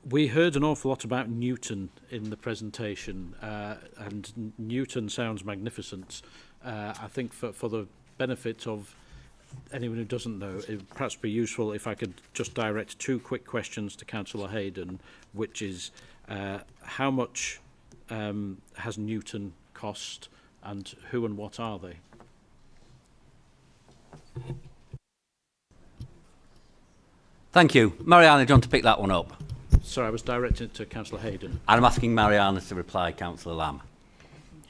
we heard an awful lot about Newton in the presentation, and Newton sounds magnificent. I think for the benefit of anyone who doesn't know, it would perhaps be useful if I could just direct two quick questions to Councillor Hayden, which is how much has Newton cost and who and what are they? Thank you. Mariana, do you want to pick that one up? Sorry, I was directing it to Councillor Hayden. And I'm asking Mariana to reply, Councillor Lamb.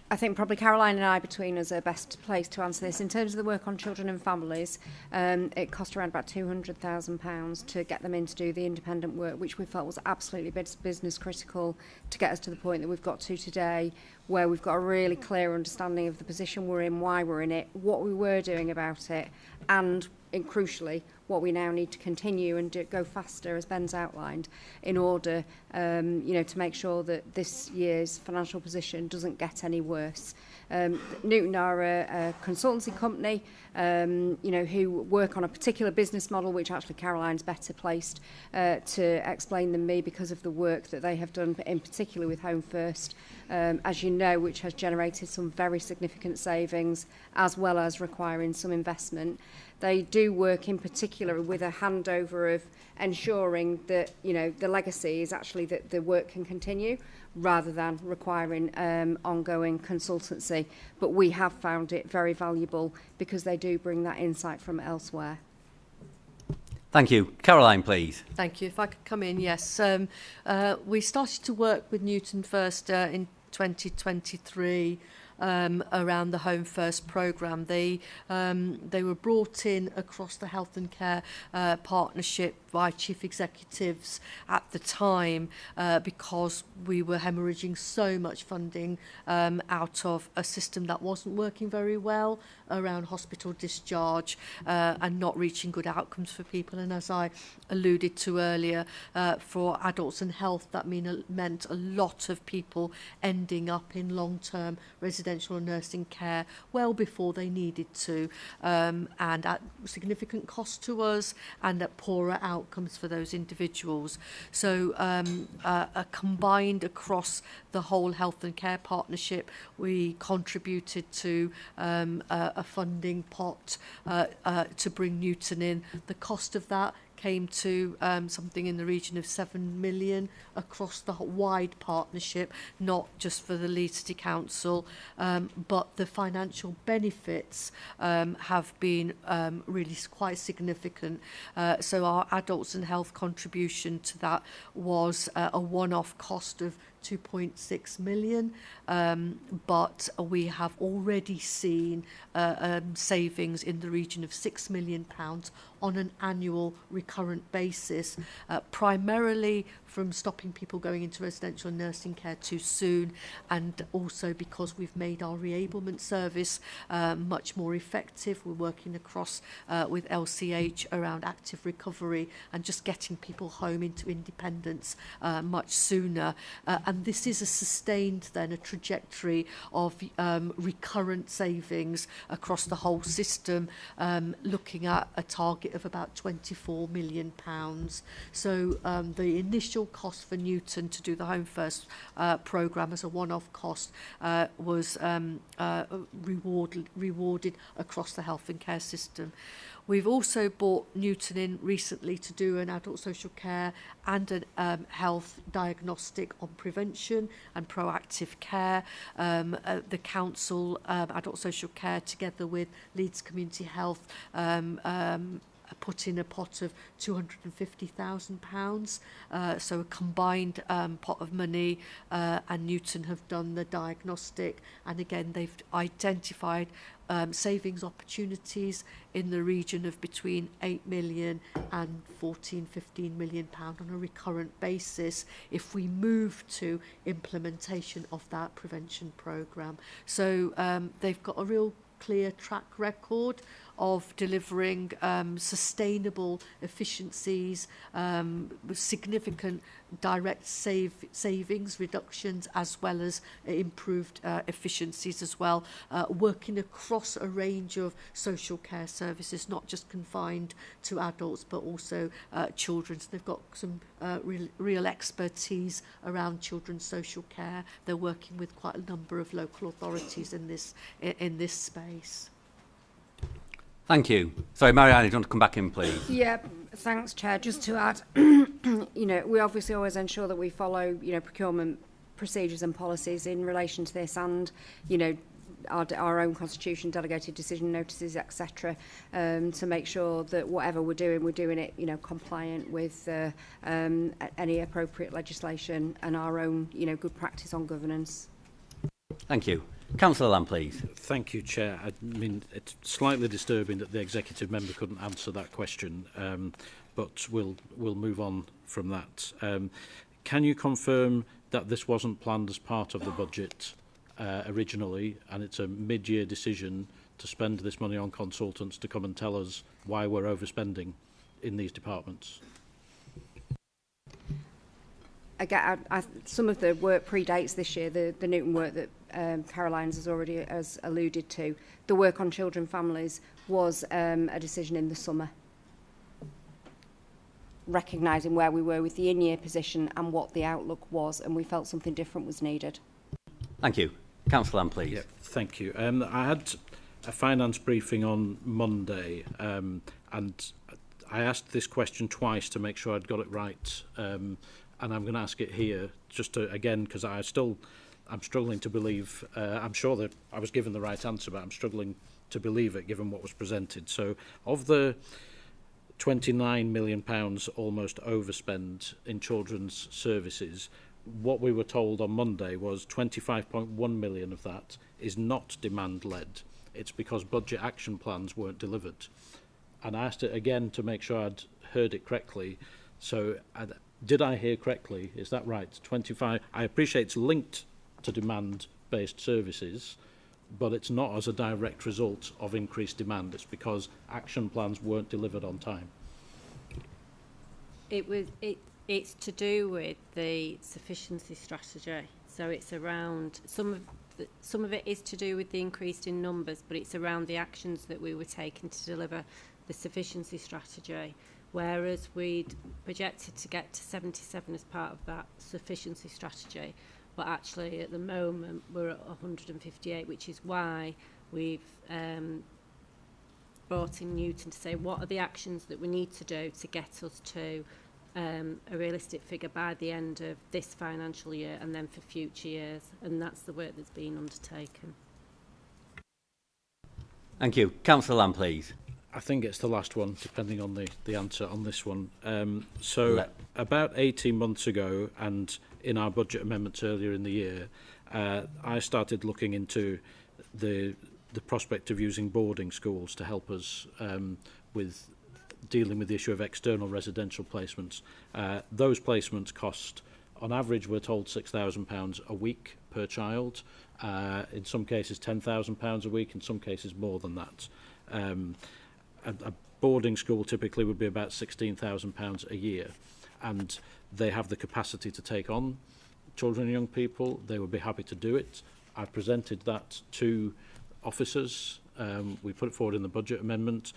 I think probably Caroline and I between us are best placed to answer this. In terms of the work on children and families, it cost around about £200,000 to get them in to do the independent work, which we felt was absolutely business critical to get us to the point that we've got to today, where we've got a really clear understanding of the position we're in, why we're in it, what we were doing about it, and crucially, what we now need to continue and go faster, as Ben's outlined, in order, to make sure that this year's financial position doesn't get any worse. Newton are a consultancy company, who work on a particular business model, which actually Caroline's better placed to explain than me because of the work that they have done, in particular with Home First, as you know, which has generated some very significant savings, as well as requiring some investment. They do work in particular with a handover of ensuring that, the legacy is actually that the work can continue rather than requiring ongoing consultancy. But we have found it very valuable because they do bring that insight from elsewhere. Thank you. Caroline, please. Thank you. If I could come in, yes. We started to work with Newton First in 2023 around the Home First programme. They were brought in across the health and care partnership by chief executives at the time because we were hemorrhaging so much funding out of a system that wasn't working very well around hospital discharge and not reaching good outcomes for people. And as I alluded to earlier, for adults and health, that meant a lot of people ending up in long-term residential and nursing care well before they needed to, and at significant cost to us and at poorer outcomes for those individuals. So combined across the whole health and care partnership, we contributed to a funding pot to bring Newton in. The cost of that came to something in the region of 7 million across the wide partnership, not just for the Leeds City Council, but the financial benefits have been really quite significant. So our adults and health contribution to that was a one-off cost of 2.6 million, but we have already seen savings in the region of £6 million on an annual recurrent basis, primarily from stopping people going into residential nursing care too soon, and also because we've made our reablement service much more effective. We're working across with LCH around active recovery and just getting people home into independence much sooner. And this is a sustained then a trajectory of recurrent savings across the whole system, looking at a target of about £24 million. So the initial cost for Newton to do the Home First programme as a one-off cost was rewarded across the health and care system. We've also brought Newton in recently to do an adult social care and a health diagnostic on prevention and proactive care. The council, adult social care, together with Leeds Community Health, put in a pot of £250,000, so a combined pot of money, and Newton have done the diagnostic, and again they've identified savings opportunities in the region of between 8 million and 14-15 million pound on a recurrent basis if we move to implementation of that prevention programme. So they've got a real clear track record of delivering sustainable efficiencies, with significant direct savings reductions, as well as improved efficiencies as well, working across a range of social care services, not just confined to adults but also children. So they've got some real expertise around children's social care. They're working with quite a number of local authorities in this space. Thank you. Sorry, Marianne, do you want to come back in, please? Yeah, thanks, Chair. Just to add, we obviously always ensure that we follow, procurement procedures and policies in relation to this, and, our own constitution, delegated decision notices, etc., to make sure that whatever we're doing it, compliant with any appropriate legislation and our own, good practice on governance. Thank you. Councillor Lamb, please. Thank you, Chair. I mean, it's slightly disturbing that the executive member couldn't answer that question, but we'll move on from that. Can you confirm that this wasn't planned as part of the budget originally, and it's a mid-year decision to spend this money on consultants to come and tell us why we're overspending? in these departments? Again, some of the work predates this year, the Newton work that Caroline has alluded to. The work on children and families was a decision in the summer, recognising where we were with the in-year position and what the outlook was, and we felt something different was needed. Thank you. Councillor Lamb, please. Yeah, thank you. I had a finance briefing on Monday, and I asked this question twice to make sure I'd got it right, and I'm going to ask it here, just to, again, because I'm struggling to believe, I'm sure that I was given the right answer, but I'm struggling to believe it given what was presented. So, of the £29 million almost overspend in children's services, what we were told on Monday was 25.1 million of that is not demand-led. It's because budget action plans weren't delivered. And I asked it again to make sure I'd heard it correctly. So did I hear correctly? Is that right? 25. I appreciate it's linked to demand-based services, but it's not as a direct result of increased demand. It's because action plans weren't delivered on time. It's to do with the sufficiency strategy. So it's around some of it is to do with the increase in numbers, but it's around the actions that we were taking to deliver the sufficiency strategy. Whereas we'd projected to get to 77 as part of that sufficiency strategy, but actually at the moment we're at 158, which is why we've brought in Newton to say what are the actions that we need to do to get us to a realistic figure by the end of this financial year and then for future years, and that's the work that's been undertaken. Thank you. Councillor Lamb, please. I think it's the last one, depending on the answer on this one. So about 18 months ago, and in our budget amendments earlier in the year, I started looking into the prospect of using boarding schools to help us with dealing with the issue of external residential placements. Those placements cost, on average, we're told £6,000 a week per child. In some cases, £10,000 a week. In some cases, more than that. A boarding school typically would be about £16,000 a year, and they have the capacity to take on children and young people. They would be happy to do it. I presented that to officers. We put it forward in the budget amendment.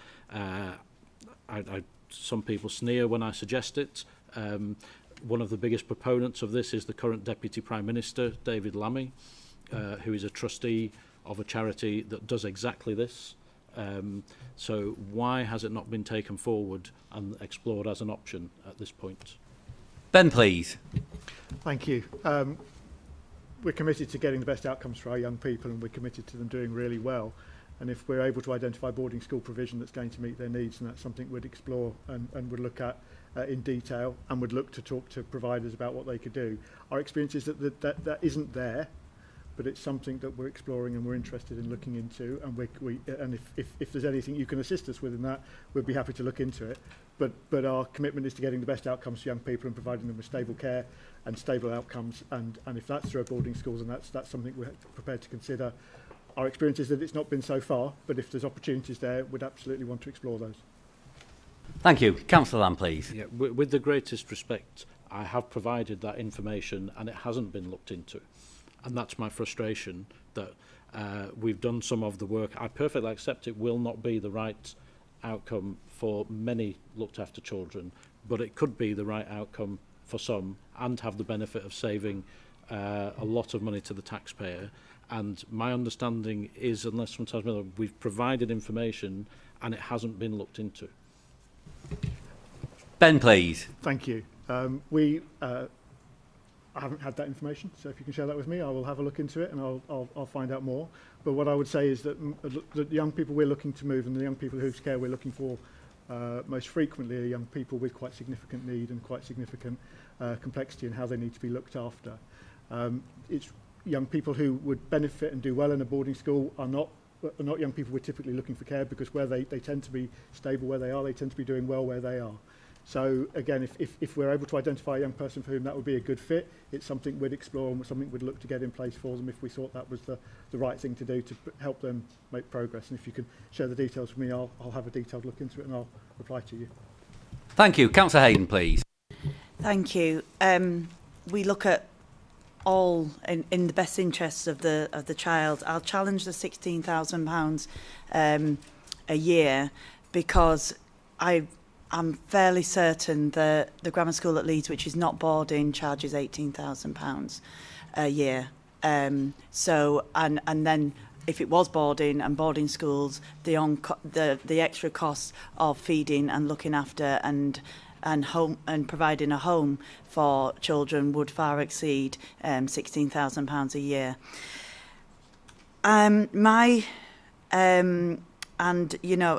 Some people sneer when I suggest it. One of the biggest proponents of this is the current Deputy Prime Minister, David Lammy, who is a trustee of a charity that does exactly this. So why has it not been taken forward and explored as an option at this point? Ben, please. Thank you. We're committed to getting the best outcomes for our young people, and we're committed to them doing really well. And if we're able to identify boarding school provision that's going to meet their needs, and that's something we'd explore and would look at in detail, and would look to talk to providers about what they could do. Our experience is that isn't there, but it's something that we're exploring and we're interested in looking into. And if there's anything you can assist us with in that, we'd be happy to look into it. But our commitment is to getting the best outcomes for young people and providing them with stable care and stable outcomes. And if that's through boarding schools, and that's something we're prepared to consider. Our experience is that it's not been so far, but if there's opportunities there, we'd absolutely want to explore those. Thank you. Councillor Lamb, please. Yeah, with the greatest respect, I have provided that information and it hasn't been looked into. And that's my frustration, that we've done some of the work. I perfectly accept it will not be the right outcome for many looked after children, but it could be the right outcome for some and have the benefit of saving a lot of money to the taxpayer. And my understanding is, unless someone tells me, we've provided information and it hasn't been looked into. Ben, please. Thank you. I haven't had that information, so if you can share that with me, I will have a look into it and I'll find out more. But what I would say is that the young people we're looking to move and the young people whose care we're looking for most frequently are young people with quite significant need and quite significant complexity in how they need to be looked after. It's young people who would benefit and do well in a boarding school are not young people we're typically looking for care, because where they tend to be stable where they are, they tend to be doing well where they are. So again, if we're able to identify a young person for whom that would be a good fit, it's something we'd explore and something we'd look to get in place for them if we thought that was the right thing to do to help them make progress. And if you can share the details with me, I'll have a detailed look into it and I'll reply to you. Thank you. Councillor Hayden, please. Thank you. We look at all in the best interests of the child. I'll challenge the £16,000 a year, because I'm fairly certain that the grammar school at Leeds, which is not boarding, charges £18,000 a year. So and then if it was boarding and boarding schools, the extra costs of feeding and looking after and home and providing a home for children would far exceed £16,000 a year. And you know,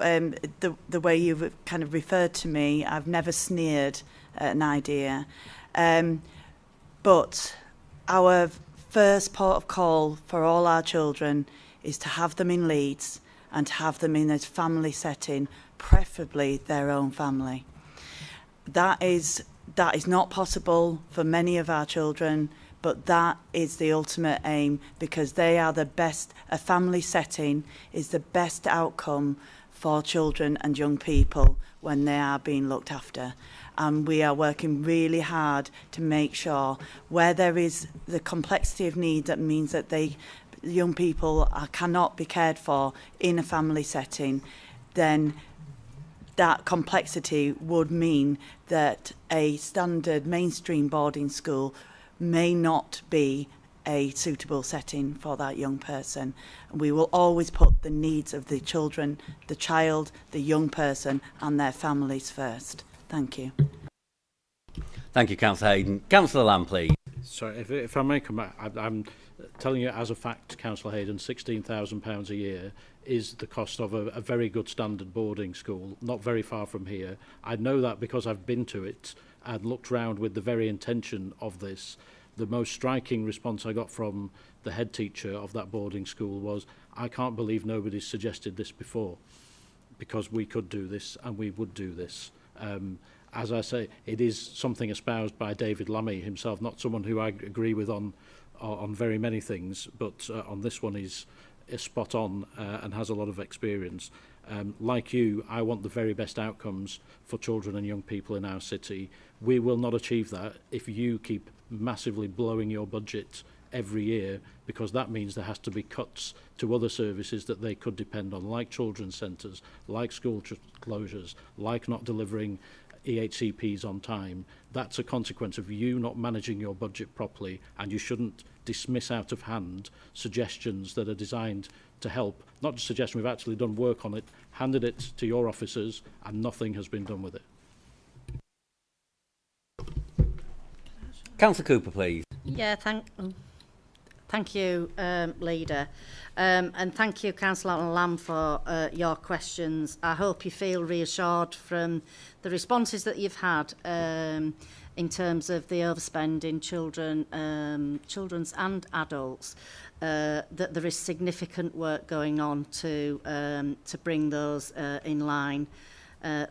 the way you've kind of referred to me, I've never sneered at an idea, but our first port of call for all our children is to have them in Leeds and to have them in a family setting, preferably their own family. That is not possible for many of our children, but that is the ultimate aim, because they are the best. A family setting is the best outcome for children and young people when they are being looked after. And we are working really hard to make sure where there is the complexity of need that means that young people cannot be cared for in a family setting, then that complexity would mean that a standard mainstream boarding school may not be a suitable setting for that young person. We will always put the needs of the children, the child, the young person and their families first. Thank you. Thank you, Councillor Hayden. Councillor Lamb, please. Sorry, if I may come back, I'm telling you as a fact, Councillor Hayden, £16,000 a year is the cost of a very good standard boarding school, not very far from here. I know that because I've been to it and looked round with the very intention of this. The most striking response I got from the head teacher of that boarding school was, I can't believe nobody's suggested this before, because we could do this and we would do this. As I say, it is something espoused by David Lammy himself, not someone who I agree with on very many things, but on this one is spot on and has a lot of experience. Like you, I want the very best outcomes for children and young people in our city. We will not achieve that if you keep massively blowing your budget every year, because that means there has to be cuts to other services that they could depend on, like children's centres, like school closures, like not delivering EHCPs on time. That's a consequence of you not managing your budget properly, and you shouldn't dismiss out of hand suggestions that are designed to help. Not just suggestions, we've actually done work on it, handed it to your officers, and nothing has been done with it. Councillor Cooper, please. Yeah, thank you, Leader. And thank you, Councillor Lamb, for your questions. I hope you feel reassured from the responses that you've had in terms of the overspend in children's and adults, that there is significant work going on to bring those in line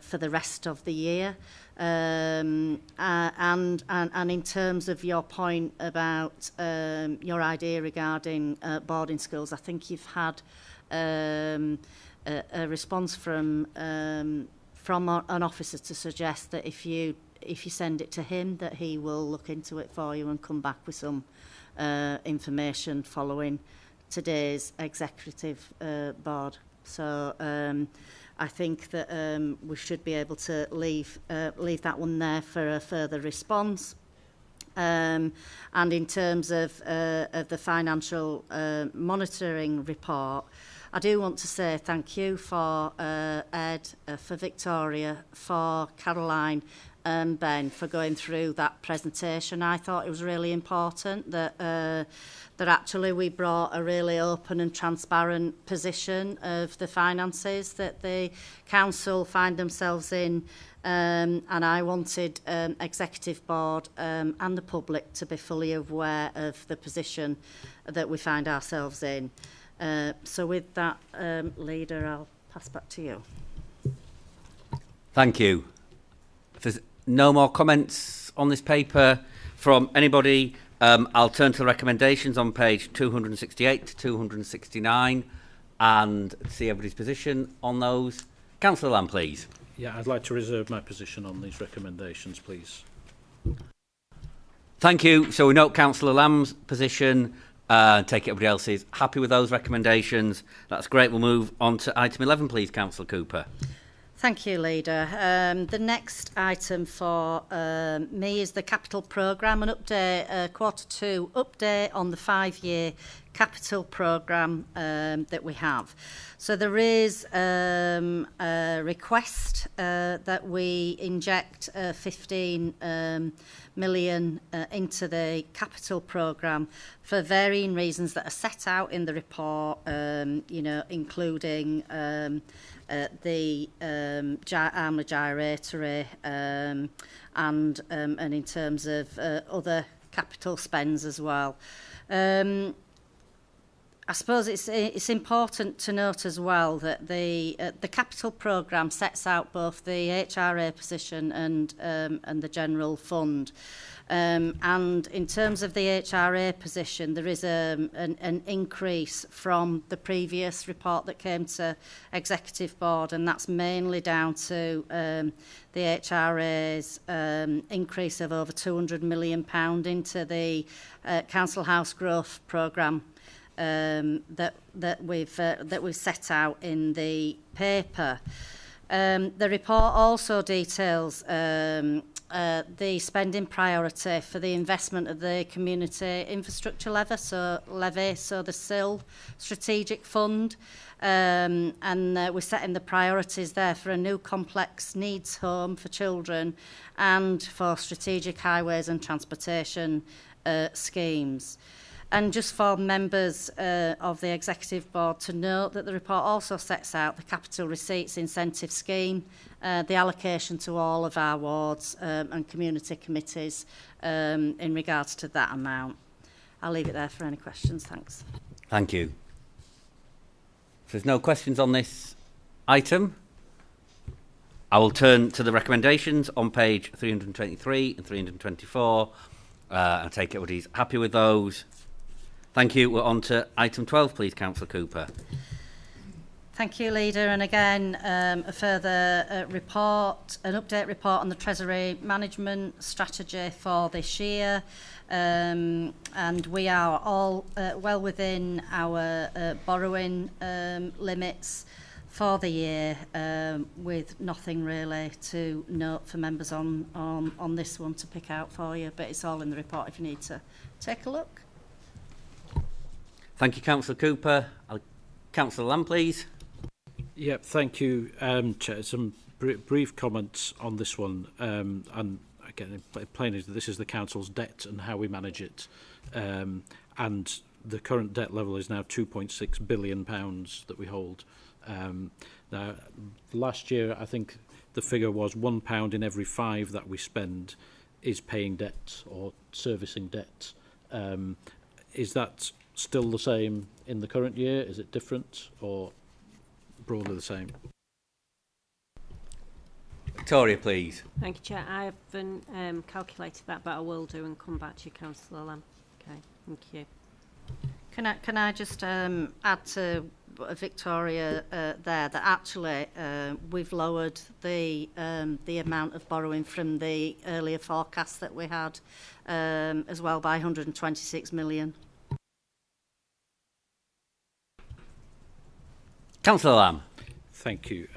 for the rest of the year. And in terms of your point about your idea regarding boarding schools, I think you've had a response from an officer to suggest that if you send it to him, that he will look into it for you and come back with some information following today's executive board. So I think that we should be able to leave that one there for a further response. And in terms of the financial monitoring report, I do want to say thank you for Ed, for Victoria, for Caroline and Ben for going through that presentation. I thought it was really important that actually we brought a really open and transparent position of the finances that the council find themselves in, and I wanted executive board and the public to be fully aware of the position that we find ourselves in. So with that, Leader, I'll pass back to you. Thank you. If there's no more comments on this paper from anybody, I'll turn to the recommendations on page 268 to 269 and see everybody's position on those. Councillor Lamb, please. Yeah, I'd like to reserve my position on these recommendations, please. Thank you. So we note Councillor Lamb's position. Take it everybody else is happy with those recommendations. That's great. We'll move on to item 11, please, Councillor Cooper. Thank you, Leader. The next item for me is the capital programme, an update, Q2 update on the 5-year capital programme that we have. So there is a request that we inject 15 million into the capital programme for varying reasons that are set out in the report, including the armoured gyratory and in terms of other capital spends as well. I suppose it's important to note as well that the capital programme sets out both the HRA position and the general fund. And in terms of the HRA position, there is an increase from the previous report that came to Executive Board, and that's mainly down to the HRA's increase of over £200 million into the Council House Growth Programme that we've set out in the paper. The report also details the spending priority for the investment of the community infrastructure levy, so the SIL strategic fund, and we're setting the priorities there for a new complex needs home for children and for strategic highways and transportation schemes. And just for members of the Executive Board to note that the report also sets out the Capital Receipts Incentive Scheme, the allocation to all of our wards and community committees in regards to that amount. I'll leave it there for any questions. Thanks. Thank you. If there's no questions on this item, I will turn to the recommendations on page 323 and 324 and take everybody's happy with those. Thank you. We're on to item 12, please, Councillor Cooper. Thank you, Leader. And again, a further report, an update report on the Treasury Management Strategy for this year. And we are all well within our borrowing limits for the year, with nothing really to note for members on this one to pick out for you. But it's all in the report if you need to take a look. Thank you, Councillor Cooper. Councillor Lamb, please. Yeah, thank you, Chair. Some brief comments on this one. And again, plainly, this is the Council's debt and how we manage it. And the current debt level is now £2.6 billion that we hold. Now, last year, I think the figure was £1 in every 5 that we spend is paying debt or servicing debt. Is that still the same in the current year? Is it different or broadly the same? Victoria, please. Thank you, Chair. I haven't calculated that, but I will do and come back to you, Councillor Lamb. Okay, thank you. Can I just add to Victoria there that actually we've lowered the amount of borrowing from the earlier forecast that we had as well by 126 million. Councillor Lamb. Thank you.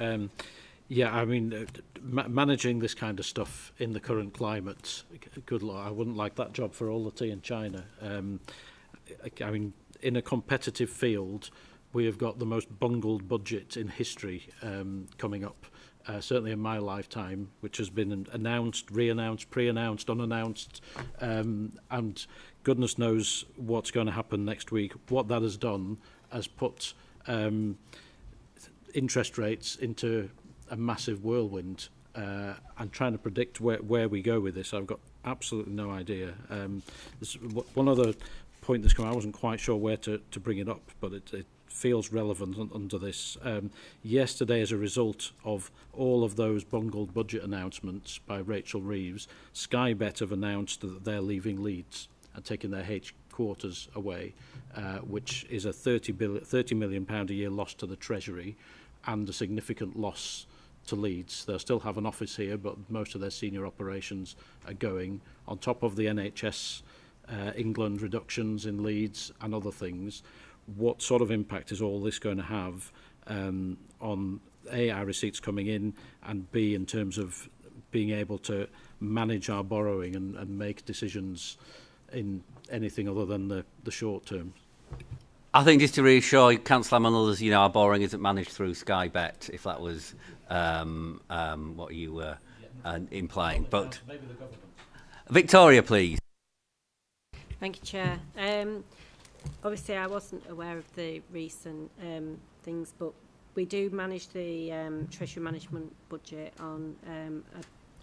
Yeah, I mean, managing this kind of stuff in the current climate, good Lord, I wouldn't like that job for all the tea in China. I mean, in a competitive field, we have got the most bungled budget in history coming up, certainly in my lifetime, which has been announced, re-announced, pre-announced, unannounced, and goodness knows what's going to happen next week. What that has done has put interest rates into a massive whirlwind, and trying to predict where we go with this, I've got absolutely no idea. There's one other point that's come. I wasn't quite sure where to bring it up, but it feels relevant under this. Yesterday, as a result of all of those bungled budget announcements by Rachel Reeves, Sky Bet have announced that they're leaving Leeds and taking their headquarters away, which is a £30 million a year loss to the Treasury and a significant loss to Leeds. They'll still have an office here, but most of their senior operations are going. On top of the NHS England reductions in Leeds and other things, what sort of impact is all this going to have on A, our receipts coming in, and B, in terms of being able to manage our borrowing and make decisions in anything other than the short term? I think just to reassure Councillor Lamb and others, our borrowing isn't managed through Sky Bet, if that was what you were implying. But maybe the government. Victoria, please. Thank you, Chair. Obviously, I wasn't aware of the recent things, but we do manage the Treasury Management budget on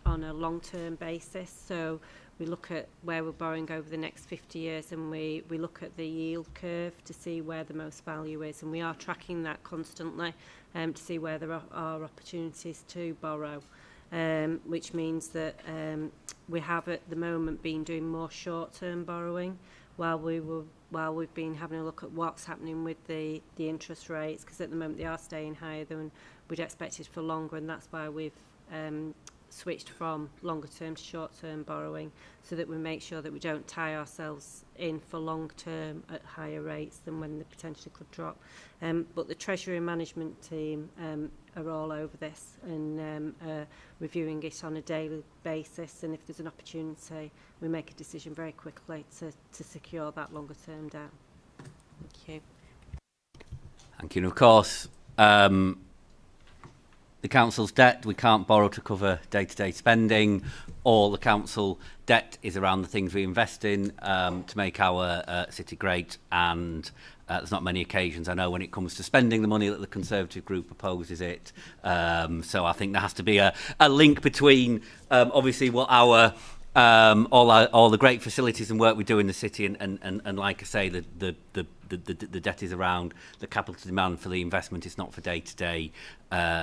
a long-term basis. So we look at where we're borrowing over the next 50 years, and we look at the yield curve to see where the most value is, and we are tracking that constantly to see where there are opportunities to borrow, which means that we have at the moment been doing more short-term borrowing while we've been having a look at what's happening with the interest rates, because at the moment they are staying higher than we'd expected for longer, and that's why we've switched from longer term to short term borrowing, so that we make sure that we don't tie ourselves in for long term at higher rates than when they potentially could drop. But the Treasury Management team are all over this and reviewing it on a daily basis, and if there's an opportunity we make a decision very quickly to secure that longer term debt. Thank you. Thank you. And of course, the council's debt, we can't borrow to cover day-to-day spending. All the council debt is around the things we invest in to make our city great, and there's not many occasions, I know, when it comes to spending the money that the Conservative group opposes it. So I think there has to be a link between obviously what our all the great facilities and work we do in the city, and like I say, the debt is around the capital demand for the investment. It's not for day-to-day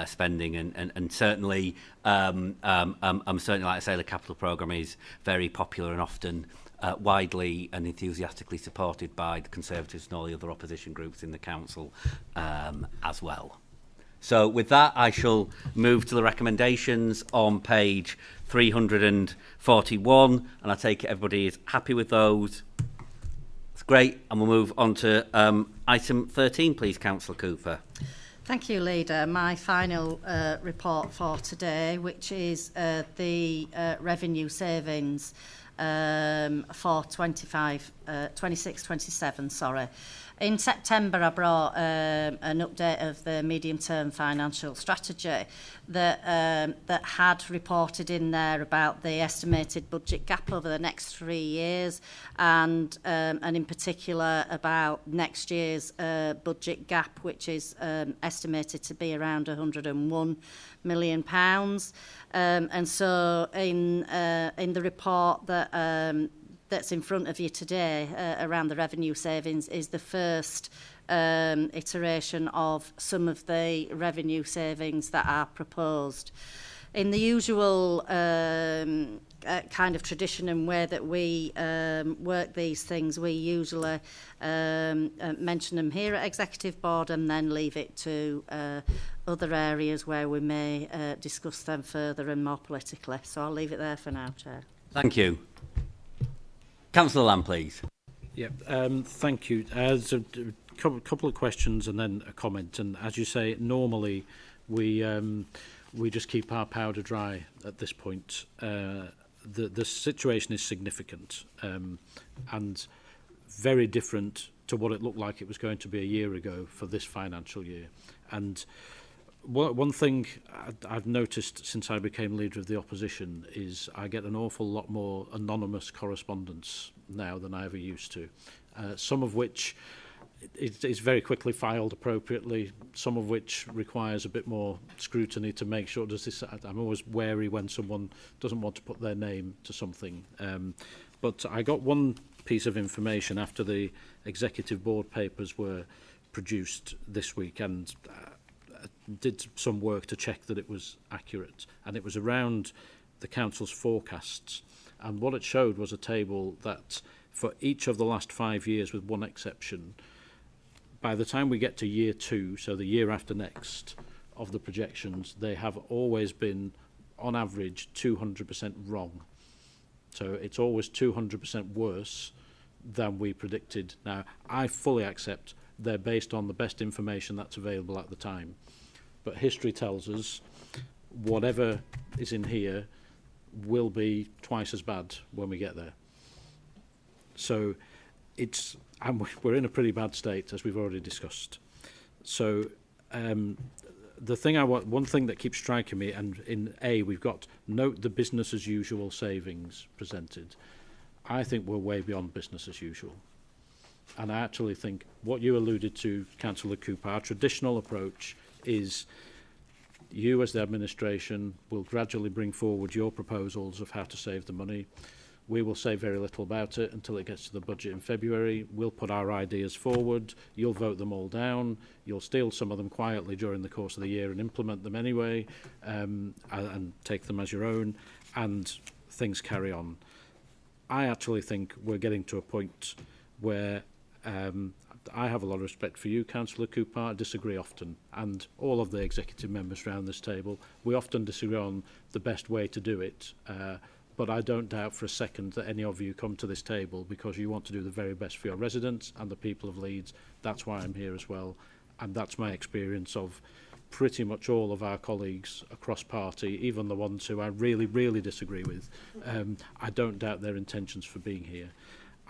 spending, and certainly, certainly, like I say, the capital programme is very popular and often widely and enthusiastically supported by the Conservatives and all the other opposition groups in the council as well. So with that, I shall move to the recommendations on page 341, and I take it everybody is happy with those. That's great, and we'll move on to item 13, please, Councillor Cooper. Thank you, Leader. My final report for today, which is the revenue savings for 26-27, sorry. In September, I brought an update of the medium-term financial strategy that had reported in there about the estimated budget gap over the next 3 years, and in particular about next year's budget gap, which is estimated to be around £101 million. And so in the report that that's in front of you today around the revenue savings is the first iteration of some of the revenue savings that are proposed. In the usual kind of tradition and way that we work these things, we usually mention them here at Executive Board and then leave it to other areas where we may discuss them further and more politically. So I'll leave it there for now, Chair. Thank you. Councillor Lamb, please. Yeah, thank you. There's a couple of questions and then a comment. And as you say, normally we just keep our powder dry at this point. The situation is significant and very different to what it looked like it was going to be a year ago for this financial year. And one thing I've noticed since I became leader of the opposition is I get an awful lot more anonymous correspondence now than I ever used to, some of which is very quickly filed appropriately, some of which requires a bit more scrutiny to make sure, I'm always wary when someone doesn't want to put their name to something. But I got one piece of information after the Executive Board papers were produced this week, and did some work to check that it was accurate, and it was around the council's forecasts, and what it showed was a table that for each of the last 5 years, with one exception, by the time we get to year 2, so the year after next, of the projections, they have always been, on average, 200% wrong. So it's always 200% worse than we predicted. Now, I fully accept they're based on the best information that's available at the time. But history tells us whatever is in here will be twice as bad when we get there. So it's, and we're in a pretty bad state, as we've already discussed. So the thing one thing that keeps striking me, and in A, we've got note the business as usual savings presented. I think we're way beyond business as usual. And I actually think what you alluded to, Councillor Cooper, our traditional approach is you as the administration will gradually bring forward your proposals of how to save the money. We will say very little about it until it gets to the budget in February. We'll put our ideas forward. You'll vote them all down. You'll steal some of them quietly during the course of the year and implement them anyway, and take them as your own, and things carry on. I actually think we're getting to a point where I have a lot of respect for you, Councillor Cooper. I disagree often, and all of the executive members around this table. We often disagree on the best way to do it. But I don't doubt for a second that any of you come to this table because you want to do the very best for your residents and the people of Leeds. That's why I'm here as well. And that's my experience of pretty much all of our colleagues across party, even the ones who I really, really disagree with. I don't doubt their intentions for being here.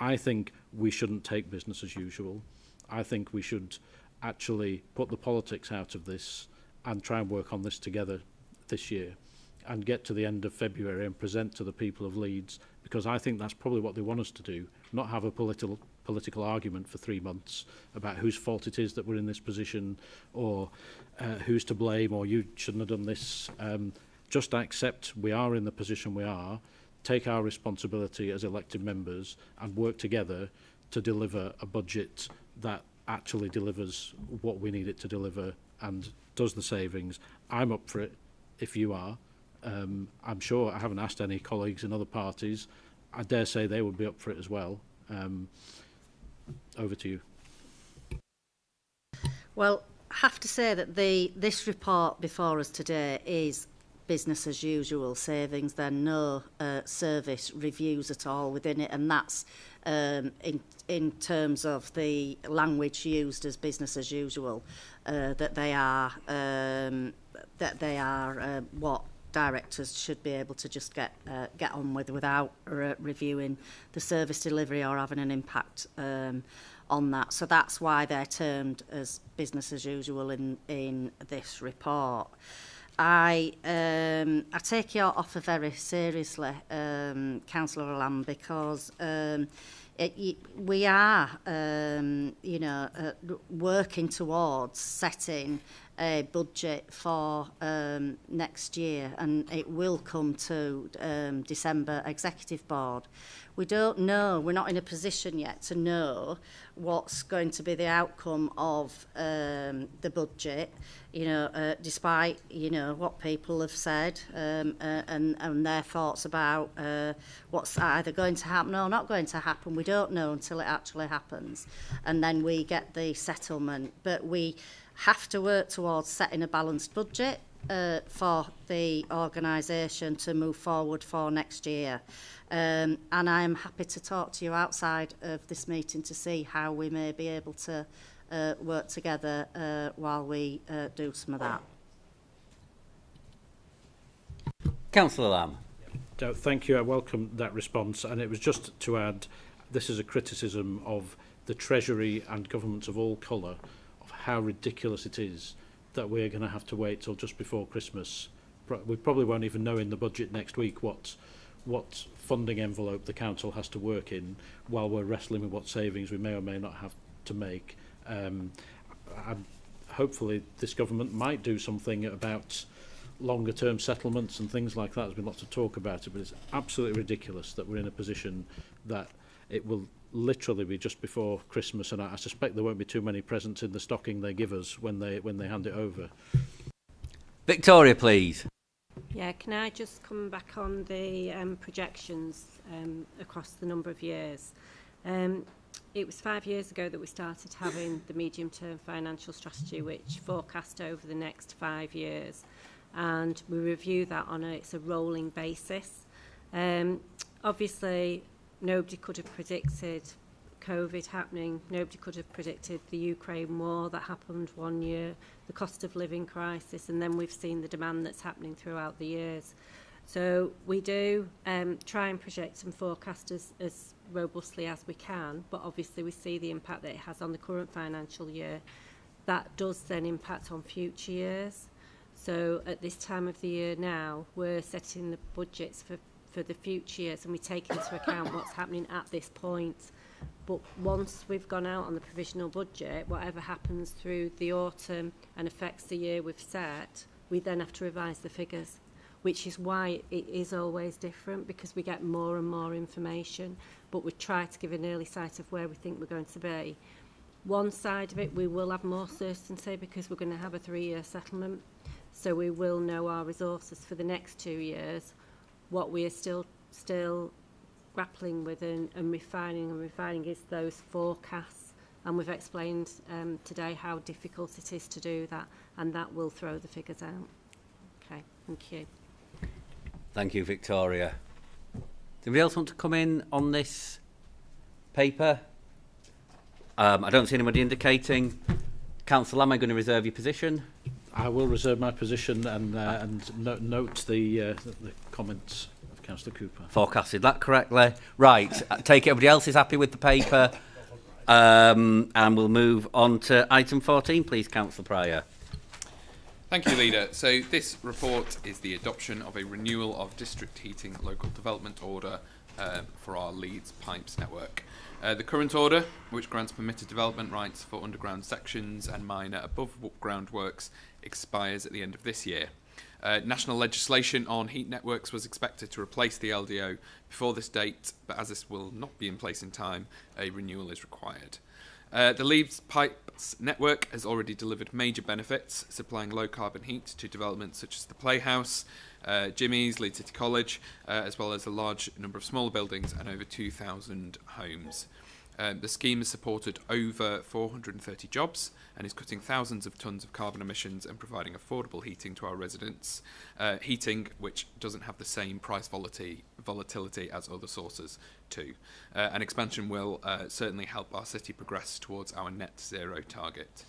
I think we shouldn't take business as usual. I think we should actually put the politics out of this and try and work on this together this year, and get to the end of February and present to the people of Leeds, because I think that's probably what they want us to do, not have a political argument for 3 months about whose fault it is that we're in this position, or who's to blame, or you shouldn't have done this. Just accept we are in the position we are, take our responsibility as elected members and work together to deliver a budget that actually delivers what we need it to deliver and does the savings. I'm up for it if you are. I'm sure I haven't asked any colleagues in other parties. I dare say they would be up for it as well. Over to you. Well, I have to say that this report before us today is business as usual savings. There are no service reviews at all within it, and that's in terms of the language used as business as usual, that they are what directors should be able to just get on with without reviewing the service delivery or having an impact on that. So that's why they're termed as business as usual in this report. I take your offer very seriously, Councillor Lamb, because we are, working towards setting a budget for next year, and it will come to December Executive Board. We don't know, we're not in a position yet to know what's going to be the outcome of the budget, despite, what people have said and their thoughts about what's either going to happen or not going to happen. We don't know until it actually happens. And then we get the settlement. But we have to work towards setting a balanced budget for the organisation to move forward for next year. And I am happy to talk to you outside of this meeting to see how we may be able to work together while we do some of that. Councillor Lamb. Thank you. I welcome that response. And it was just to add, this is a criticism of the Treasury and governments of all colour of how ridiculous it is that we're going to have to wait till just before Christmas. We probably won't even know in the budget next week what funding envelope the council has to work in while we're wrestling with what savings we may or may not have to make. Hopefully this government might do something about longer term settlements and things like that. There's been lots of talk about it, but it's absolutely ridiculous that we're in a position that it will literally be just before Christmas, and I suspect there won't be too many presents in the stocking they give us when they hand it over. Victoria, please. Yeah, can I just come back on the projections across the number of years? it was 5 years ago that we started having the medium-term financial strategy, which forecast over the next 5 years. And we review that on it's a rolling basis. Obviously, nobody could have predicted COVID happening. Nobody could have predicted the Ukraine war that happened 1 year, the cost of living crisis, and then we've seen the demand that's happening throughout the years. So we do try and project and forecast as robustly as we can, but obviously we see the impact that it has on the current financial year. That does then impact on future years. So at this time of the year now, we're setting the budgets for the future years, and we take into account what's happening at this point. But once we've gone out on the provisional budget, whatever happens through the autumn and affects the year we've set, we then have to revise the figures, which is why it is always different, because we get more and more information, but we try to give an early sight of where we think we're going to be. One side of it, we will have more certainty because we're going to have a 3-year settlement, so we will know our resources for the next 2 years. What we are still grappling with and refining is those forecasts, and we've explained today how difficult it is to do that, and that will throw the figures out. Okay, thank you. Thank you, Victoria. Does anybody else want to come in on this paper? I don't see anybody indicating. Councillor Lamb, am I going to reserve your position? I will reserve my position and note the comments of Councillor Cooper. Forecasted that correctly. Right, take it everybody else is happy with the paper. And we'll move on to item 14, please, Councillor Pryor. Thank you, Leader. So this report is the adoption of a renewal of district heating local development order for our Leeds pipes network. The current order, which grants permitted development rights for underground sections and minor above-ground works, expires at the end of this year. National legislation on heat networks was expected to replace the LDO before this date, but as this will not be in place in time, a renewal is required. The Leeds Pipes network has already delivered major benefits, supplying low-carbon heat to developments such as the Playhouse, Jimmy's, Leeds City College, as well as a large number of smaller buildings and over 2,000 homes. The scheme has supported over 430 jobs and is cutting thousands of tonnes of carbon emissions and providing affordable heating to our residents. Heating which doesn't have the same price volatility as other sources too. An expansion will certainly help our city progress towards our net zero target.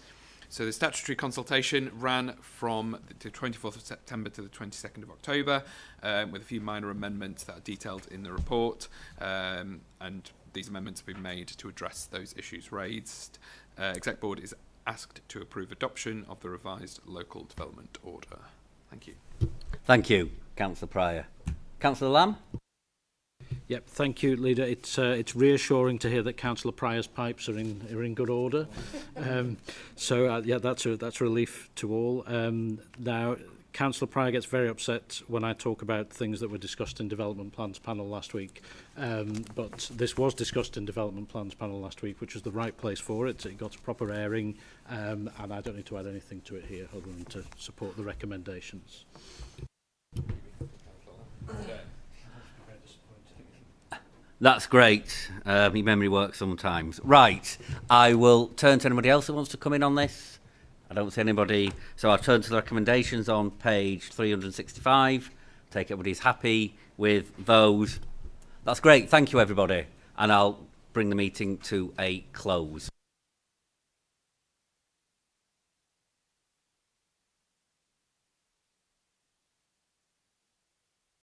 So the statutory consultation ran from the 24th of September to the 22nd of October, with a few minor amendments that are detailed in the report, and these amendments have been made to address those issues raised. Exec Board is asked to approve adoption of the revised local development order. Thank you. Thank you, Councillor Pryor. Councillor Lamb? Yep, thank you, Leader. It's reassuring to hear that Councillor Pryor's pipes are in good order. Yeah, that's a relief to all. Now, Councillor Pryor gets very upset when I talk about things that were discussed in Development Plans panel last week. But this was discussed in Development Plans panel last week, which was the right place for it. It got a proper airing, and I don't need to add anything to it here other than to support the recommendations. That's great. Your memory works sometimes. Right, I will turn to anybody else who wants to come in on this. I don't see anybody, so I'll turn to the recommendations on page 365. Take everybody's happy with those. That's great. Thank you, everybody. And I'll bring the meeting to a close.